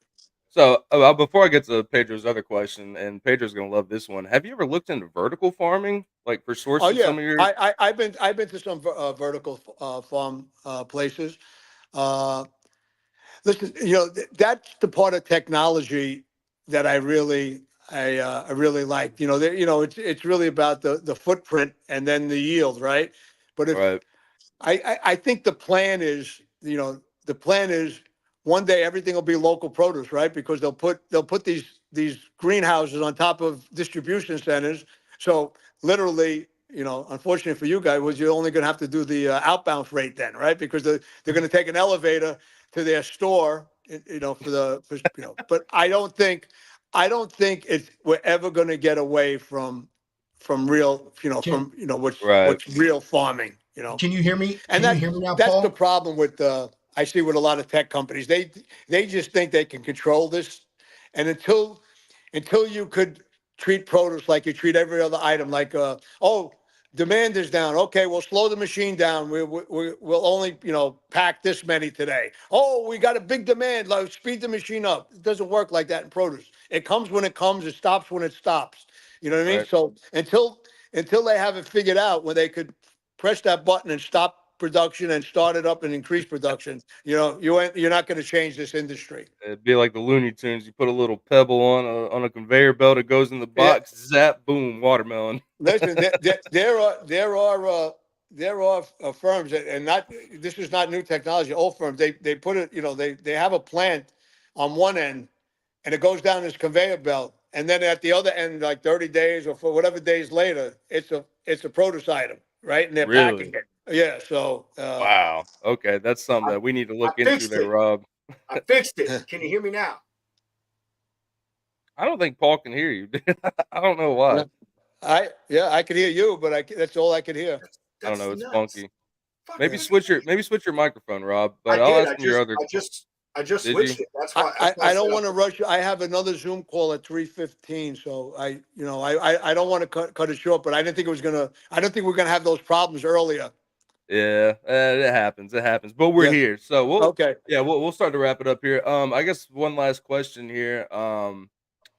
So, before I get to Pedro's other question, and Pedro's gonna love this one. Have you ever looked into vertical farming, like for Oh sourcing yeah, some of your I've been to some vertical farm places. Uh, Listen, that's the part of technology that I really like. It's really about the footprint and then the yield, right? But if right, I think the plan is one day everything will be local produce, right? Because they'll put these greenhouses on top of distribution centers. So literally, unfortunately for you guys, was you're only going to have to do the outbound freight then, right? Because they're going to take an elevator to their store, But I don't think we're ever going to get away from real, Can right, what's real farming, can you hear me? and Can you hear me now, that's the Paul? problem with I see with a lot of tech companies. They just think they can control this, and until you could treat produce like you treat every other item, like demand is down. Okay, we'll slow the machine down. We'll only pack this many today. Oh, we got a big demand. Like speed the machine up. It doesn't work like that in produce. It comes when it comes. It stops when it stops. You know what I mean? right. So until they have it figured out when they could press that button and stop production and start it up and increase production, you're not going to change this industry. It'd be like the Looney Tunes. You put a little pebble on a conveyor belt. It goes in the Yeah. box. Zap, boom, watermelon. Listen, there are firms and not this is not new technology. Old firms they put it they have a plant on one end and it goes down this conveyor belt and then at the other end like 30 days or for whatever days later it's a produce item, right? And they're packing Really? it. Yeah. So Wow. Okay, that's something I, that we need to I look into fixed there, it. Rob. I fixed it. Can you hear me now? I don't think Paul can hear you. Dude. I don't know why. yeah, I could hear you, but that's all I could hear. That's I don't that's know. It's nuts. funky. Fuck Maybe that's switch your microphone, Rob. I But I'll did. ask him your other. I just Did you? switched it. I, That's I, why I I said don't want to rush you. I have another Zoom call at 3:15, so I don't want to cut it short. But I don't think we're gonna have those problems earlier. Yeah, it happens. It happens. But we're Yeah. here, so Okay. we'll start to wrap it up here. I guess one last question here.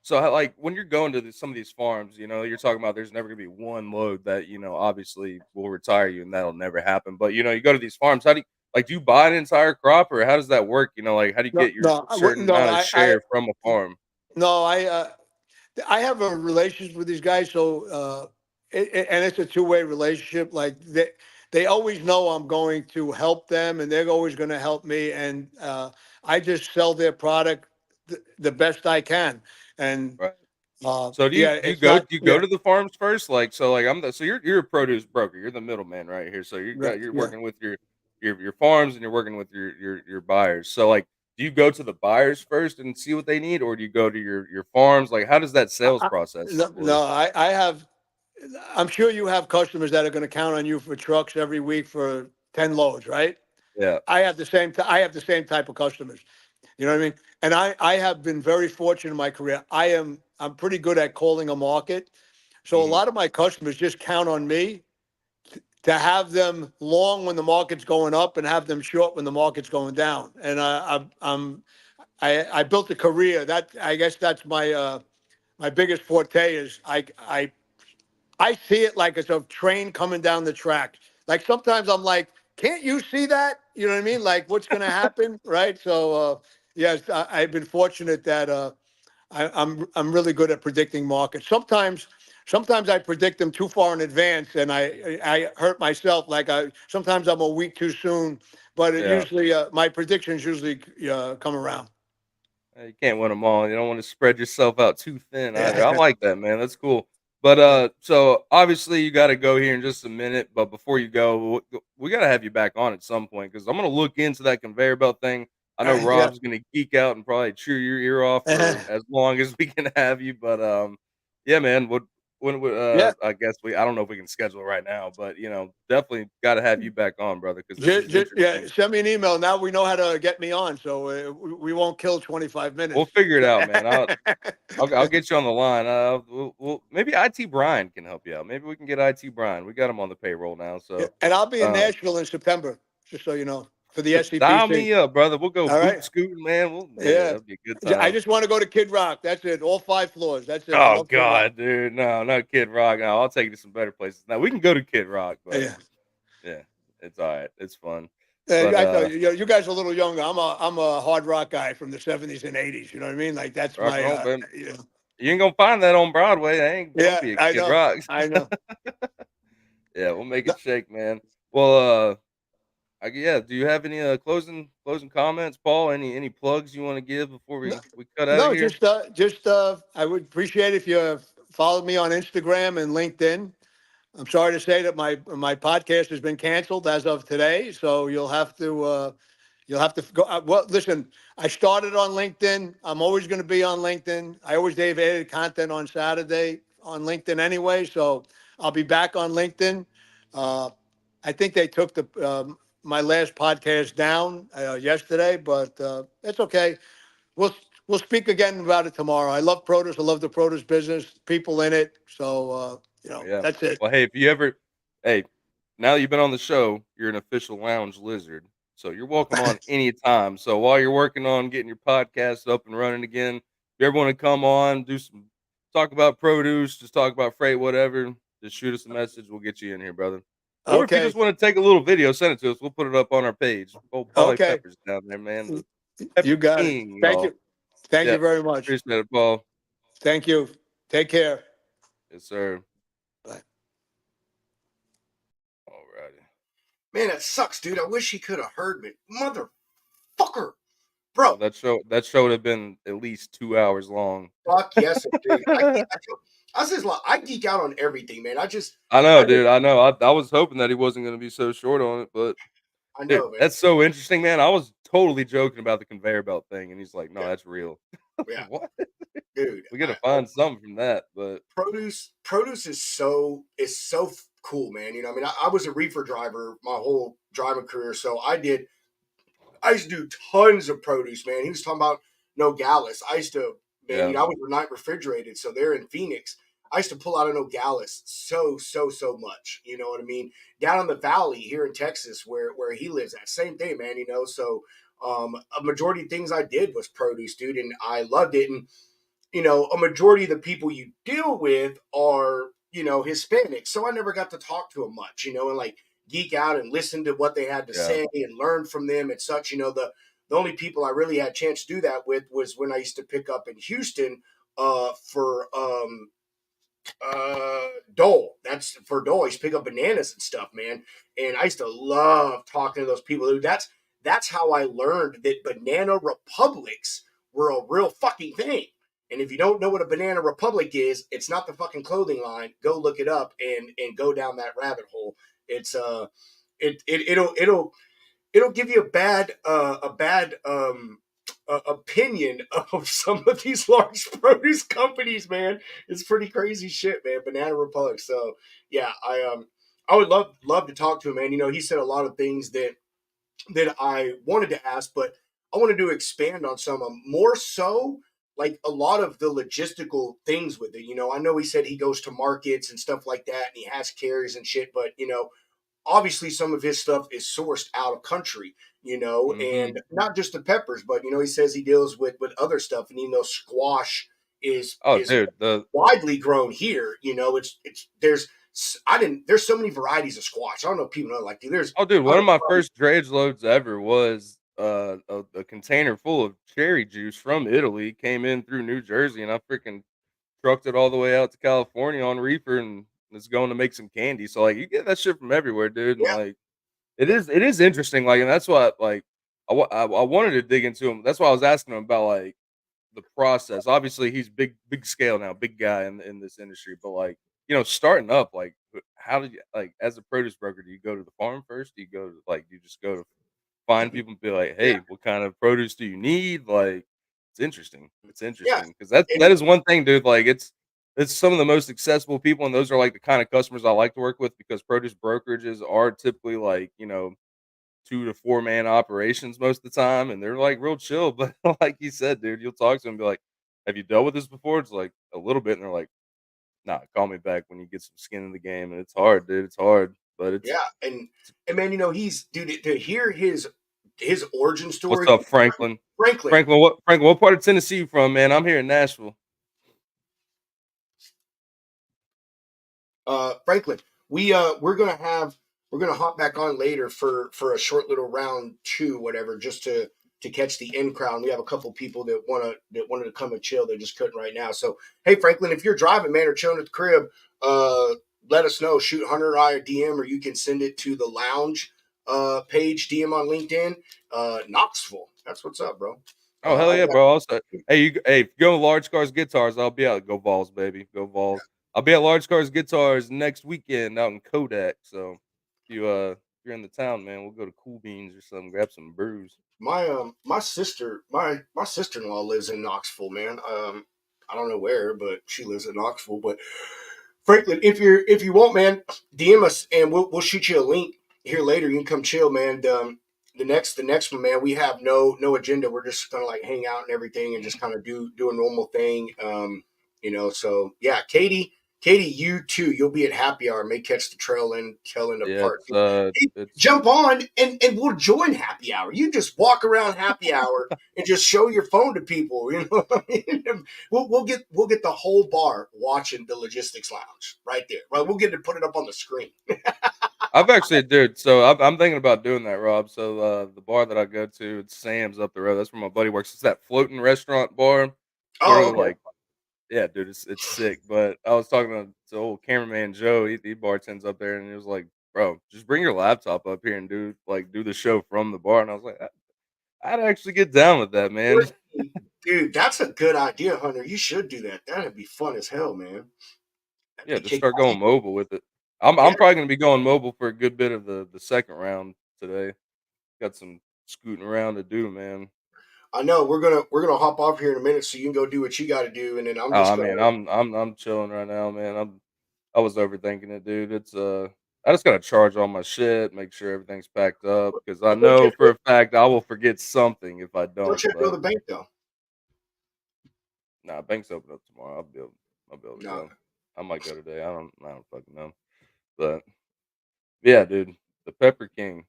So like when you're going to some of these farms, you're talking about there's never gonna be one load that obviously will retire you, and that'll never happen. But you go to these farms. How do you buy an entire crop, or how does that work? Like how do you No, get your no, I wouldn't. certain No, amount of share from a farm? no, I have a relationship with these guys, so and it's a two-way relationship. Like they always know I'm going to help them, and they're always going to help me, and I just sell their product the best I can. And Right. So do you yeah, do you it's go not. do you go Yeah, to the farms first? Like so like I'm the so you're a produce broker. You're the middleman right here. So right, you're yeah. working with your farms and you're working with your buyers. So like do you go to the buyers first and see what they need, or do you go to your farms? Like how does that sales process No, work? no, I have. I'm sure you have customers that are going to count on you for trucks every week for 10 loads, right? Yeah. I have the same type of customers. You know what I mean? And I have been very fortunate in my career. I'm pretty good at calling a market. So a Hmm. lot of my customers just count on me to have them long when the market's going up and have them short when the market's going down. And I built a career that I guess that's my biggest forte is I see it like it's a train coming down the track. Like sometimes I'm like, can't you see that? You know what I mean? Like what's going to happen, right? So yes, I've been fortunate that I'm really good at predicting markets. Sometimes I predict them too far in advance, and I hurt myself. Like sometimes I'm a week too soon, but it Yeah. usually my predictions usually come around. You can't win them all. You don't want to spread yourself out too thin either. I Yeah, like that, man. That's cool. But yeah, so obviously you got to go here in just a minute. But before you go, we got to have you back on at some point because I'm gonna look into that conveyor belt thing. I know yeah. Rob's gonna geek out and probably chew your ear off for as long as we can have you. But yeah, man. Yeah. I guess I don't know if we can schedule it right now, but definitely got to have you back on, brother, because this is Yeah, interesting. send me an email. Now we know how to get me on, so we won't kill 25 We'll minutes. figure it So, out, man. I'll get you on the line. Maybe IT Brian can help you out. Maybe we can get IT Brian. We got him on the payroll now. yeah, So, and I'll be in um, Nashville in September, just so you know. for the Dial SCPC. me up, brother. We'll go All boot right. scooting, man. Yeah, Yeah. that'd be a good I time. just want to go to Kid Rock. That's it. All 5 floors. That's it. I Oh love Kid Rock. God, dude. No, not Kid Rock. No, I'll take you to some better places. Now we can go to Kid Rock, but Yeah. yeah, it's all right. It's fun. Yeah, But I tell you, you guys are a little younger. I'm a hard rock guy from the 70s and 80s. You know what I mean? Like that's rock and my roll, man. you know. You ain't gonna find that on Broadway. I ain't gonna Yeah, be a I Kid know. Rock. I know. Yeah, we'll make No, it shake, man. Well, yeah. Do you have any closing comments, Paul? Any plugs you want to give before no, we cut out of no, here? just I would appreciate if you followed me on Instagram and LinkedIn. I'm sorry to say that my podcast has been canceled as of today, so you'll have to go. Well, listen, I started on LinkedIn. I'm always going to be on LinkedIn. I always added content on Saturday on LinkedIn anyway, so I'll be back on LinkedIn. Uh, I think they took my last podcast down yesterday, but it's okay. We'll we'll speak again about it tomorrow. I love produce. I love the produce business, people in it. So Yeah. that's it. Well, hey, if you ever, hey, now that you've been on the show, you're an official lounge lizard. So you're welcome on anytime. So while you're working on getting your podcast up and running again, if you ever want to come on, talk about produce, just talk about freight, whatever, just shoot us a message. We'll get you in here, brother. Or if you Okay. just want to take a little video, send it to us. We'll put it up on our page. Old Polly Okay. Pepper's down there, man. The You Pepper got it. King, Thank y'all. you. Thank you Yep. very much. Appreciate it, Paul. Thank you. Take care. Yes, sir. Bye. All righty. Man, that sucks, dude. I wish he could have heard me. Motherfucker. Bro, Well, that show would have been at least 2 hours long. fuck yes, it did. I says like I geek out on everything, man. I know, I just dude. I know. I was hoping that he wasn't going to be so short on it, but I dude, know, man. that's so interesting, man. I was totally joking about the conveyor belt thing, and he's like, "No, Yeah, that's real." yeah, What? dude. We got to find something from that, but Produce is so cool, man. You know, I mean, I was a reefer driver my whole driving career, so I used to do tons of produce, man. He was talking about Nogales. I used to, man, yeah, I was night refrigerated, so they're in Phoenix. I used to pull out of Nogales so much. You know what I mean? Down in the valley here in Texas, where he lives at, same thing, man. You know, so a majority of things I did was produce, dude, and I loved it. And a majority of the people you deal with are, Hispanic. So I never got to talk to them much, and like geek out and listen to what they had to yeah, say and learn from them and such. The only people I really had a chance to do that with was when I used to pick up in Houston for Dole. That's for Dole. I used to pick up bananas and stuff, man. And I used to love talking to those people. Dude, that's how I learned that banana republics were a real fucking thing. And if you don't know what a banana republic is, it's not the fucking clothing line. Go look it up and go down that rabbit hole. It's it'll give you a bad opinion of some of these large produce companies, man. It's pretty crazy shit, man. Banana Republic. So yeah, I would love to talk to him, man. He said a lot of things that I wanted to ask, but I wanted to expand on some of them more so. Like a lot of the logistical things with it, I know he said he goes to markets and stuff like that, and he has carries and shit. But obviously some of his stuff is sourced out of country, mm-hmm. and not just the peppers, but he says he deals with other stuff, and squash is Oh, is dude, widely grown here. It's there's so many varieties of squash. I don't know if people know, like, dude, there's one of hundreds my of varieties. first dredge loads ever was a container full of cherry juice from Italy. Came in through New Jersey, and I freaking trucked it all the way out to California on reefer, and it's going to make some candy. So like, you get that shit from everywhere, dude. And Yeah, like, it is interesting. Like, and that's why like I wanted to dig into him. That's why I was asking him about like the process. Obviously, he's big scale now, big guy in this industry. But like, starting up, like, how did you like as a produce broker? Do you go to the farm first? Do you go to like, do you just go to find people and be like, yeah, hey, what kind of produce do you need? Like, it's interesting. It's yeah, interesting because that and is one thing, dude. Like, it's some of the most accessible people, and those are like the kind of customers I like to work with because produce brokerages are typically like 2 to 4 man operations most of the time, and they're like real chill. But like you said, dude, you'll talk to them and be like, "Have you dealt with this before?" It's like a little bit, and they're like, "Nah, call me back when you get some skin in the game." And it's hard, dude. It's hard, but yeah, and man, he's dude to hear his his origin What's story. up, Franklin? Franklin, Franklin, what part of Tennessee you from, man? I'm here in Nashville. Franklin, we're gonna hop back on later for a short little round two, whatever, just to catch the in crowd. We have a couple people that wanted to come and chill. They just couldn't right now. So hey, Franklin, if you're driving, man, or chilling at the crib, let us know. Shoot Hunter or I a DM, or you can send it to the lounge page DM on LinkedIn. Knoxville, that's what's up, bro. Oh hell I yeah, got bro! Also, hey, if you go to Large Cars Guitars, I'll be out. Go Vols, baby, go Vols! I'll be at Large Cars Guitars next weekend out in Kodak. So if you're in the town, man, we'll go to Cool Beans or something, grab some brews. my sister in law lives in Knoxville, man. I don't know where, but she lives in Knoxville. But Franklin, if you want, man, DM us and we'll shoot you a link here later. You can come chill, man. The next one, man, we have no agenda. We're just gonna like hang out and everything, and just kind of do a normal thing. So yeah, Katie, you too. You'll be at happy hour. May catch the tail end of Yeah, part it's two. Hey, it's jump on and we'll join happy hour. You just walk around happy hour and just show your phone to people. You know what I mean? We'll get the whole bar watching the logistics lounge right there. Right, we'll get to put it up on the screen. I've actually, dude. So I'm thinking about doing that, Rob. So the bar that I go to, it's Sam's up the road. That's where my buddy works. It's that floating restaurant bar. It's Oh, literally okay. like, yeah, dude, it's sick. But I was talking to old cameraman Joe. He bartends up there, and he was like, "Bro, just bring your laptop up here and do the show from the bar." And I was like, I'd actually get down with that, man. Dude, that's a good idea, Hunter. You should do that. That'd be fun as hell, man. That'd Yeah, be just kick start ass. going mobile with it. I'm Yeah, probably gonna be going mobile for a good bit of the second round today. Got some scooting around to do, man. I know. We're gonna hop off here in a minute, so you can go do what you got to do, and then I'm Oh, just I gonna. mean, I'm chilling right now, man. I was overthinking it, dude. I just gotta charge all my shit, make sure everything's packed up, because I Don't know for a fact I will forget something if I don't. you have to go But to the bank though? nah, bank's open up tomorrow. I'll be able to No. go. I might go today. I don't fucking know. But yeah, dude, the Pepper King.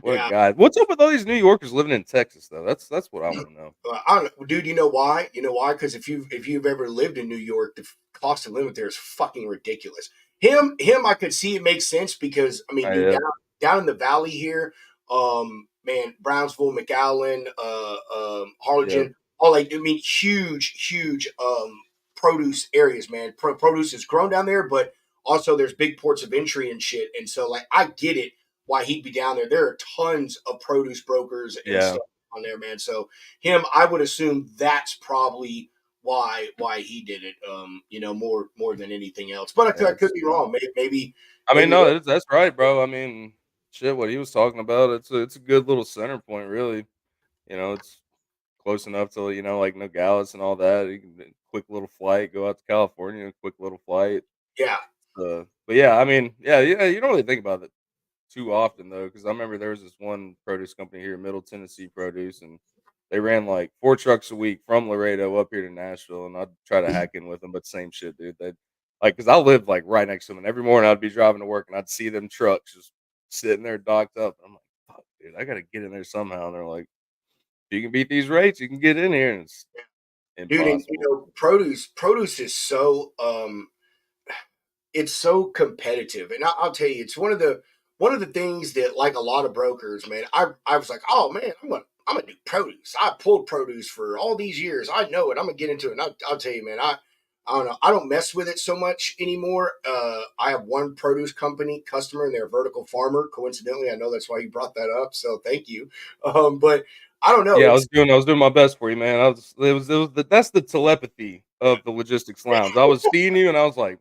What a Yeah. guy. What's up with all these New Yorkers living in Texas though? That's what I want to know. I don't, dude. You know why? You know why? Because if you've ever lived in New York, the cost of living there is fucking ridiculous. I could see it makes sense because I mean, I dude, down in the valley here, man, Brownsville, McAllen, yeah. Harlingen, all like I mean, huge produce areas, man. Produce is grown down there, but also there's big ports of entry and shit. And so, like, I get it why he'd be down there. There are tons of produce brokers and Yeah. stuff on there, man. So I would assume that's probably why he did it. More than anything else. But Yeah. I could be wrong. I mean, Maybe no, that's right, bro. I mean, shit, what he was talking about, it's a good little center point, really. It's close enough to like Nogales and all that. You can quick little flight, go out to California, quick little flight. yeah, But yeah, I mean, yeah, you don't really think about it too often though, because I remember there was this one produce company here, Middle Tennessee Produce, and they ran like 4 trucks a week from Laredo up here to Nashville, and I'd try to hack in with them, but same shit, dude. They like because I lived like right next to them, and every morning I'd be driving to work, and I'd see them trucks just sitting there docked up. And I'm like, fuck, dude, I gotta get in there somehow. And they're like, if you can beat these rates, you can get in here, and it's dude. And impossible. produce is so it's so competitive, and I'll tell you, it's one of the things that, like a lot of brokers, man. I was like, oh man, I'm gonna do produce. I pulled produce for all these years. I know it. I'm gonna get into it. And I'll tell you, man. I don't know. I don't mess with it so much anymore. I have one produce company customer, and they're a vertical farmer. Coincidentally, I know that's why you brought that up. So thank you. But I don't know. Yeah, It's I was doing my best for you, man. That's the telepathy of the logistics lounge. I was seeing you, and I was like,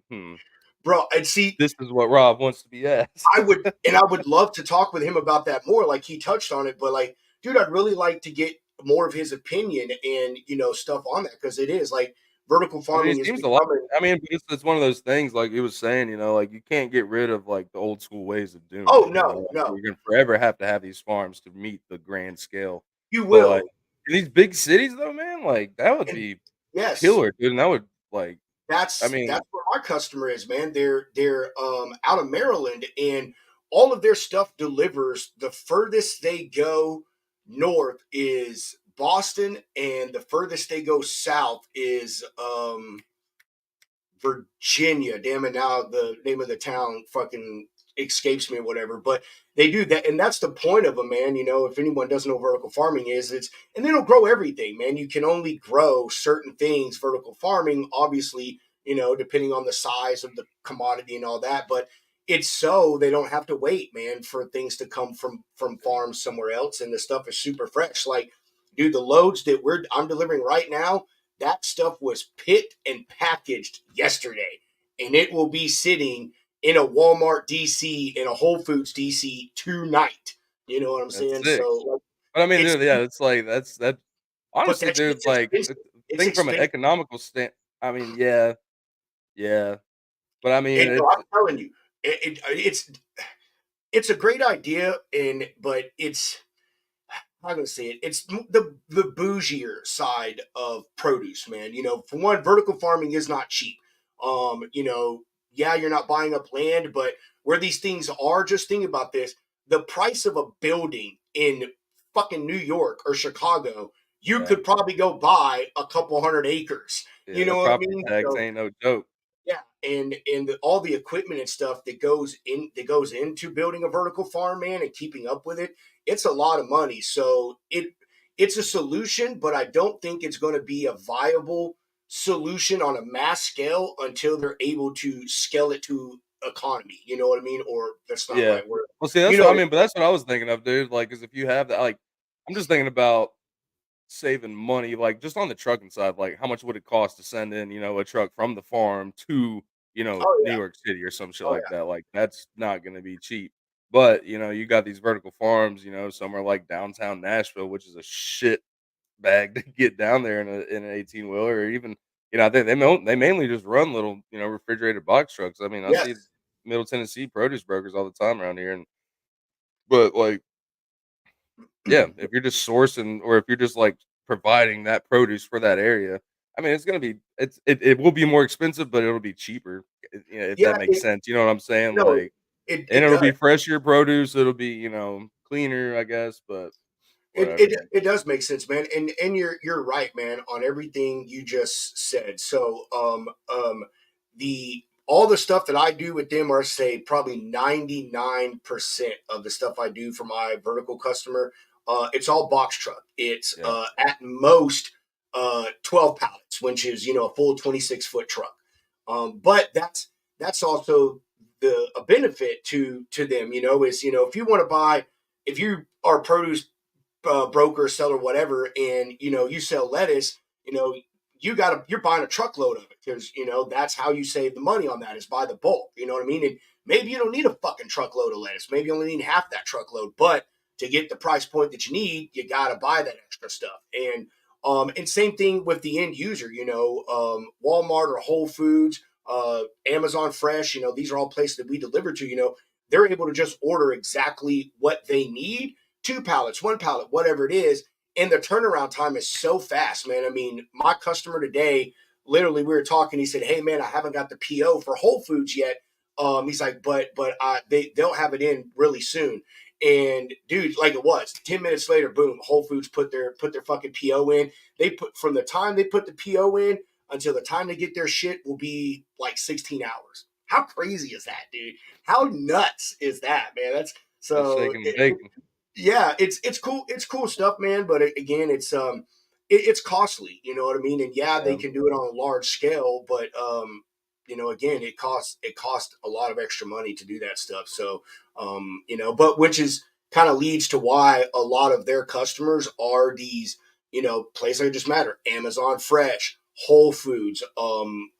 bro. And see, this is what Rob wants to be asked. I would love to talk with him about that more. Like he touched on it, but like, dude, I'd really like to get more of his opinion and stuff on that because it is like vertical I mean, he farming is seems a lot. becoming. I mean, but it's one of those things, like he was saying, like you can't get rid of like the old school ways of doing Oh it. no, Like, no, we're gonna forever have to have these farms to meet the grand scale. you But like will. in these big cities, though, man, like that would And be yes, killer, dude. And that would like, I mean, that's where our customer is, man. They're out of Maryland, and all of their stuff delivers the furthest they go. north is Boston, and the furthest they go south is Virginia. Damn it, now the name of the town fucking escapes me or whatever. But they do that, and that's the point of them, man. You know, if anyone doesn't know what vertical farming is, it's and they don't grow everything, man. You can only grow certain things. Vertical farming, obviously, you know, depending on the size of the commodity and all that, but it's so they don't have to wait, man, for things to come from Yeah, farms somewhere else, and the stuff is super fresh. Like, dude, the loads that I'm delivering right now, that stuff was picked and packaged yesterday, and it will be sitting in a Walmart DC and a Whole Foods DC tonight. You know what I'm that's saying? sick. So But I mean, it's dude, yeah, it's like that. but Honestly, that dude, shit's like expensive. It's think from an expensive. economical stand. I mean, yeah, yeah. But I mean, And no, it's I'm telling you, it's a great idea, and but it's how am I gonna say it? It's the bougier side of produce, man. You know, for one, vertical farming is not cheap. You know, yeah, you're not buying up land, but where these things are, just think about this: the price of a building in fucking New York or Chicago, you yeah, could probably go buy a couple hundred acres. yeah. You That know what I property mean? tax So ain't no joke. yeah, and all the equipment and stuff that goes into building a vertical farm, man, and keeping up with it, it's a lot of money. So it's a solution, but I don't think it's going to be a viable solution on a mass scale until they're able to scale it to economy. You know what I mean? Or that's not the Yeah. right word. Well, see, You that's what I know? mean. But that's what I was thinking of, dude. Like, because if you have that, like, I'm just thinking about saving money, like just on the trucking side, like how much would it cost to send in, a truck from the farm to, Oh New yeah, York City or some shit oh like yeah, that? Like that's not gonna be cheap. But, you got these vertical farms, somewhere like downtown Nashville, which is a shit bag to get down there in an 18 wheeler, or even, I think they mainly just run little, refrigerated box trucks. I mean, I see yes, Middle Tennessee produce brokers all the time around here, and but like yeah, if you're just sourcing or if you're just, like, providing that produce for that area, I mean, it will be more expensive, but it'll be cheaper, if yeah. that makes sense, you know what I'm saying? No, Like, and it it'll does. be fresher produce, it'll be, cleaner, I guess, but It, whatever, it man. it does make sense, man, and you're right, man, on everything you just said. So the all the stuff that I do with them are say probably 99% of the stuff I do for my vertical customer. It's all box truck. It's Yeah, at most 12 pallets, which is a full 26-foot truck. But that's also a benefit to them. Is if you want to buy if you are a produce broker, seller, whatever, and you sell lettuce, you're buying a truckload of it because that's how you save the money on that is by the bulk. You know what I mean? And maybe you don't need a fucking truckload of lettuce. Maybe you only need half that truckload, but to get the price point that you need, you got to buy that extra stuff. And same thing with the end user. Walmart or Whole Foods, Amazon Fresh. These are all places that we deliver to. They're able to just order exactly what they need, two pallets, one pallet, whatever it is. And the turnaround time is so fast, man. I mean, my customer today, literally, we were talking. He said, "Hey, man, I haven't got the PO for Whole Foods yet." He's like, "But they'll have it in really soon." And dude, like it was 10 minutes later, boom, Whole Foods put their fucking PO in. They put from the time they put the PO in until the time they get their shit will be like 16 hours. How crazy is that, dude? How nuts is that, man? That's that's so shaking and baking. yeah, it's cool. It's cool stuff, man. But again, it's costly. You know what I mean? And yeah, they Yeah, can do it on a large scale, but again, it costs a lot of extra money to do that stuff. So but which is kind of leads to why a lot of their customers are these places that just matter: Amazon Fresh, Whole Foods. Man,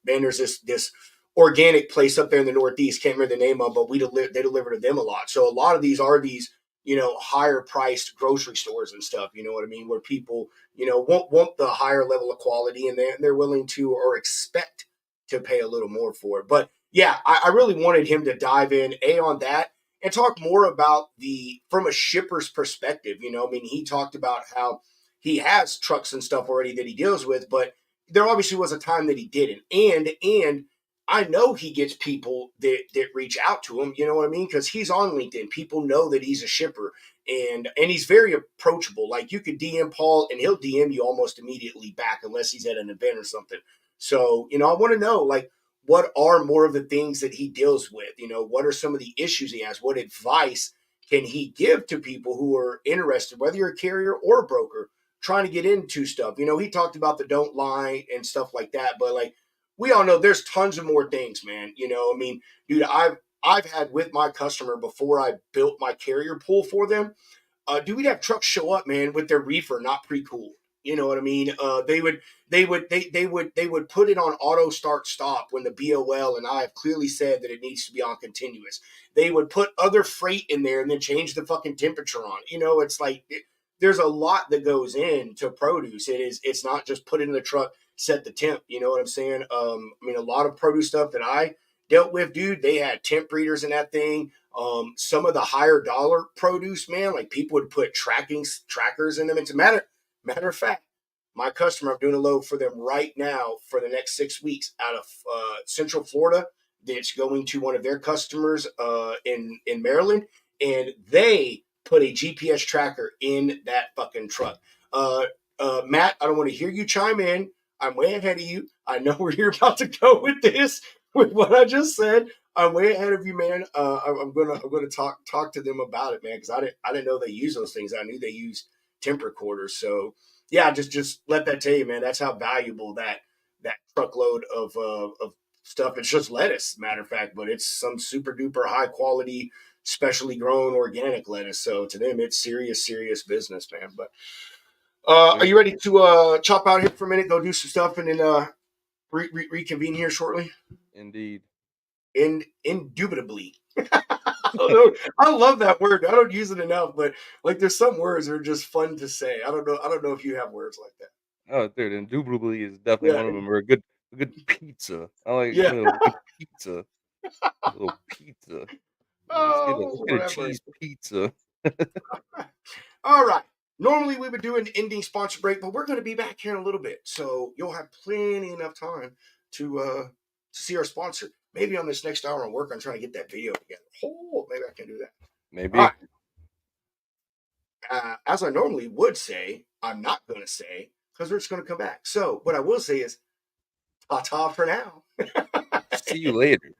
there's this organic place up there in the Northeast. Can't remember the name of, but they deliver to them a lot. So a lot of these are these higher priced grocery stores and stuff. You know what I mean? Where people want the higher level of quality, and they're willing to or expect to pay a little more for it. But yeah, I really wanted him to dive in on that and talk more about the from a shipper's perspective. I mean, he talked about how he has trucks and stuff already that he deals with, but there obviously was a time that he didn't. And I know he gets people that reach out to him, you know what I mean? Because he's on LinkedIn. People know that he's a shipper. and he's very approachable. Like you could DM Paul, and he'll DM you almost immediately back, unless he's at an event or something. So I want to know, like, what are more of the things that he deals with? What are some of the issues he has? What advice can he give to people who are interested, whether you're a carrier or a broker, trying to get into stuff? He talked about the don't lie and stuff like that, but like we all know there's tons of more things, man. I mean, dude, I've had with my customer before I built my carrier pool for them. Dude, we'd have trucks show up, man, with their reefer not pre-cooled. You know what I mean? They would put it on auto start stop when the BOL and I have clearly said that it needs to be on continuous. They would put other freight in there and then change the fucking temperature on. It's like there's a lot that goes into produce. It's not just put it in the truck, set the temp. You know what I'm saying? I mean, a lot of produce stuff that I dealt with, dude, they had temp readers in that thing. Some of the higher dollar produce, man, like people would put trackers in them. It's a matter of fact, my customer, I'm doing a load for them right now for the next 6 weeks out of Central Florida. That's going to one of their customers in Maryland, and they put a GPS tracker in that fucking truck. Matt, I don't want to hear you chime in. I'm way ahead of you. I know where you're about to go with this, with what I just said. I'm way ahead of you, man. I'm gonna talk to them about it, man, because I didn't know they use those things. I knew they use temp recorders. So yeah, just let that tell you, man. That's how valuable that truckload of stuff. It's just lettuce, matter of fact, but it's some super duper high quality, specially grown organic lettuce. So to them, it's serious business, man. But are you ready to chop out here for a minute, go do some stuff, and then reconvene here shortly? Indeed. Indubitably. I love that word. I don't use it enough, but like there's some words that are just fun to say. I don't know if you have words like that. Oh, dude, indubitably is definitely Yeah, one of them. Or a good pizza. I like yeah. a good pizza. A little pizza. Let's Oh, get a whatever. cheese pizza. All right. Normally we would do an ending sponsor break, but we're going to be back here in a little bit, so you'll have plenty enough time to see our sponsor. Maybe on this next hour of work, I'm trying to get that video together. Oh, maybe I can do that. All Maybe. right. As I normally would say, I'm not going to say because we're just going to come back. So what I will say is, ta-ta for now. See you later.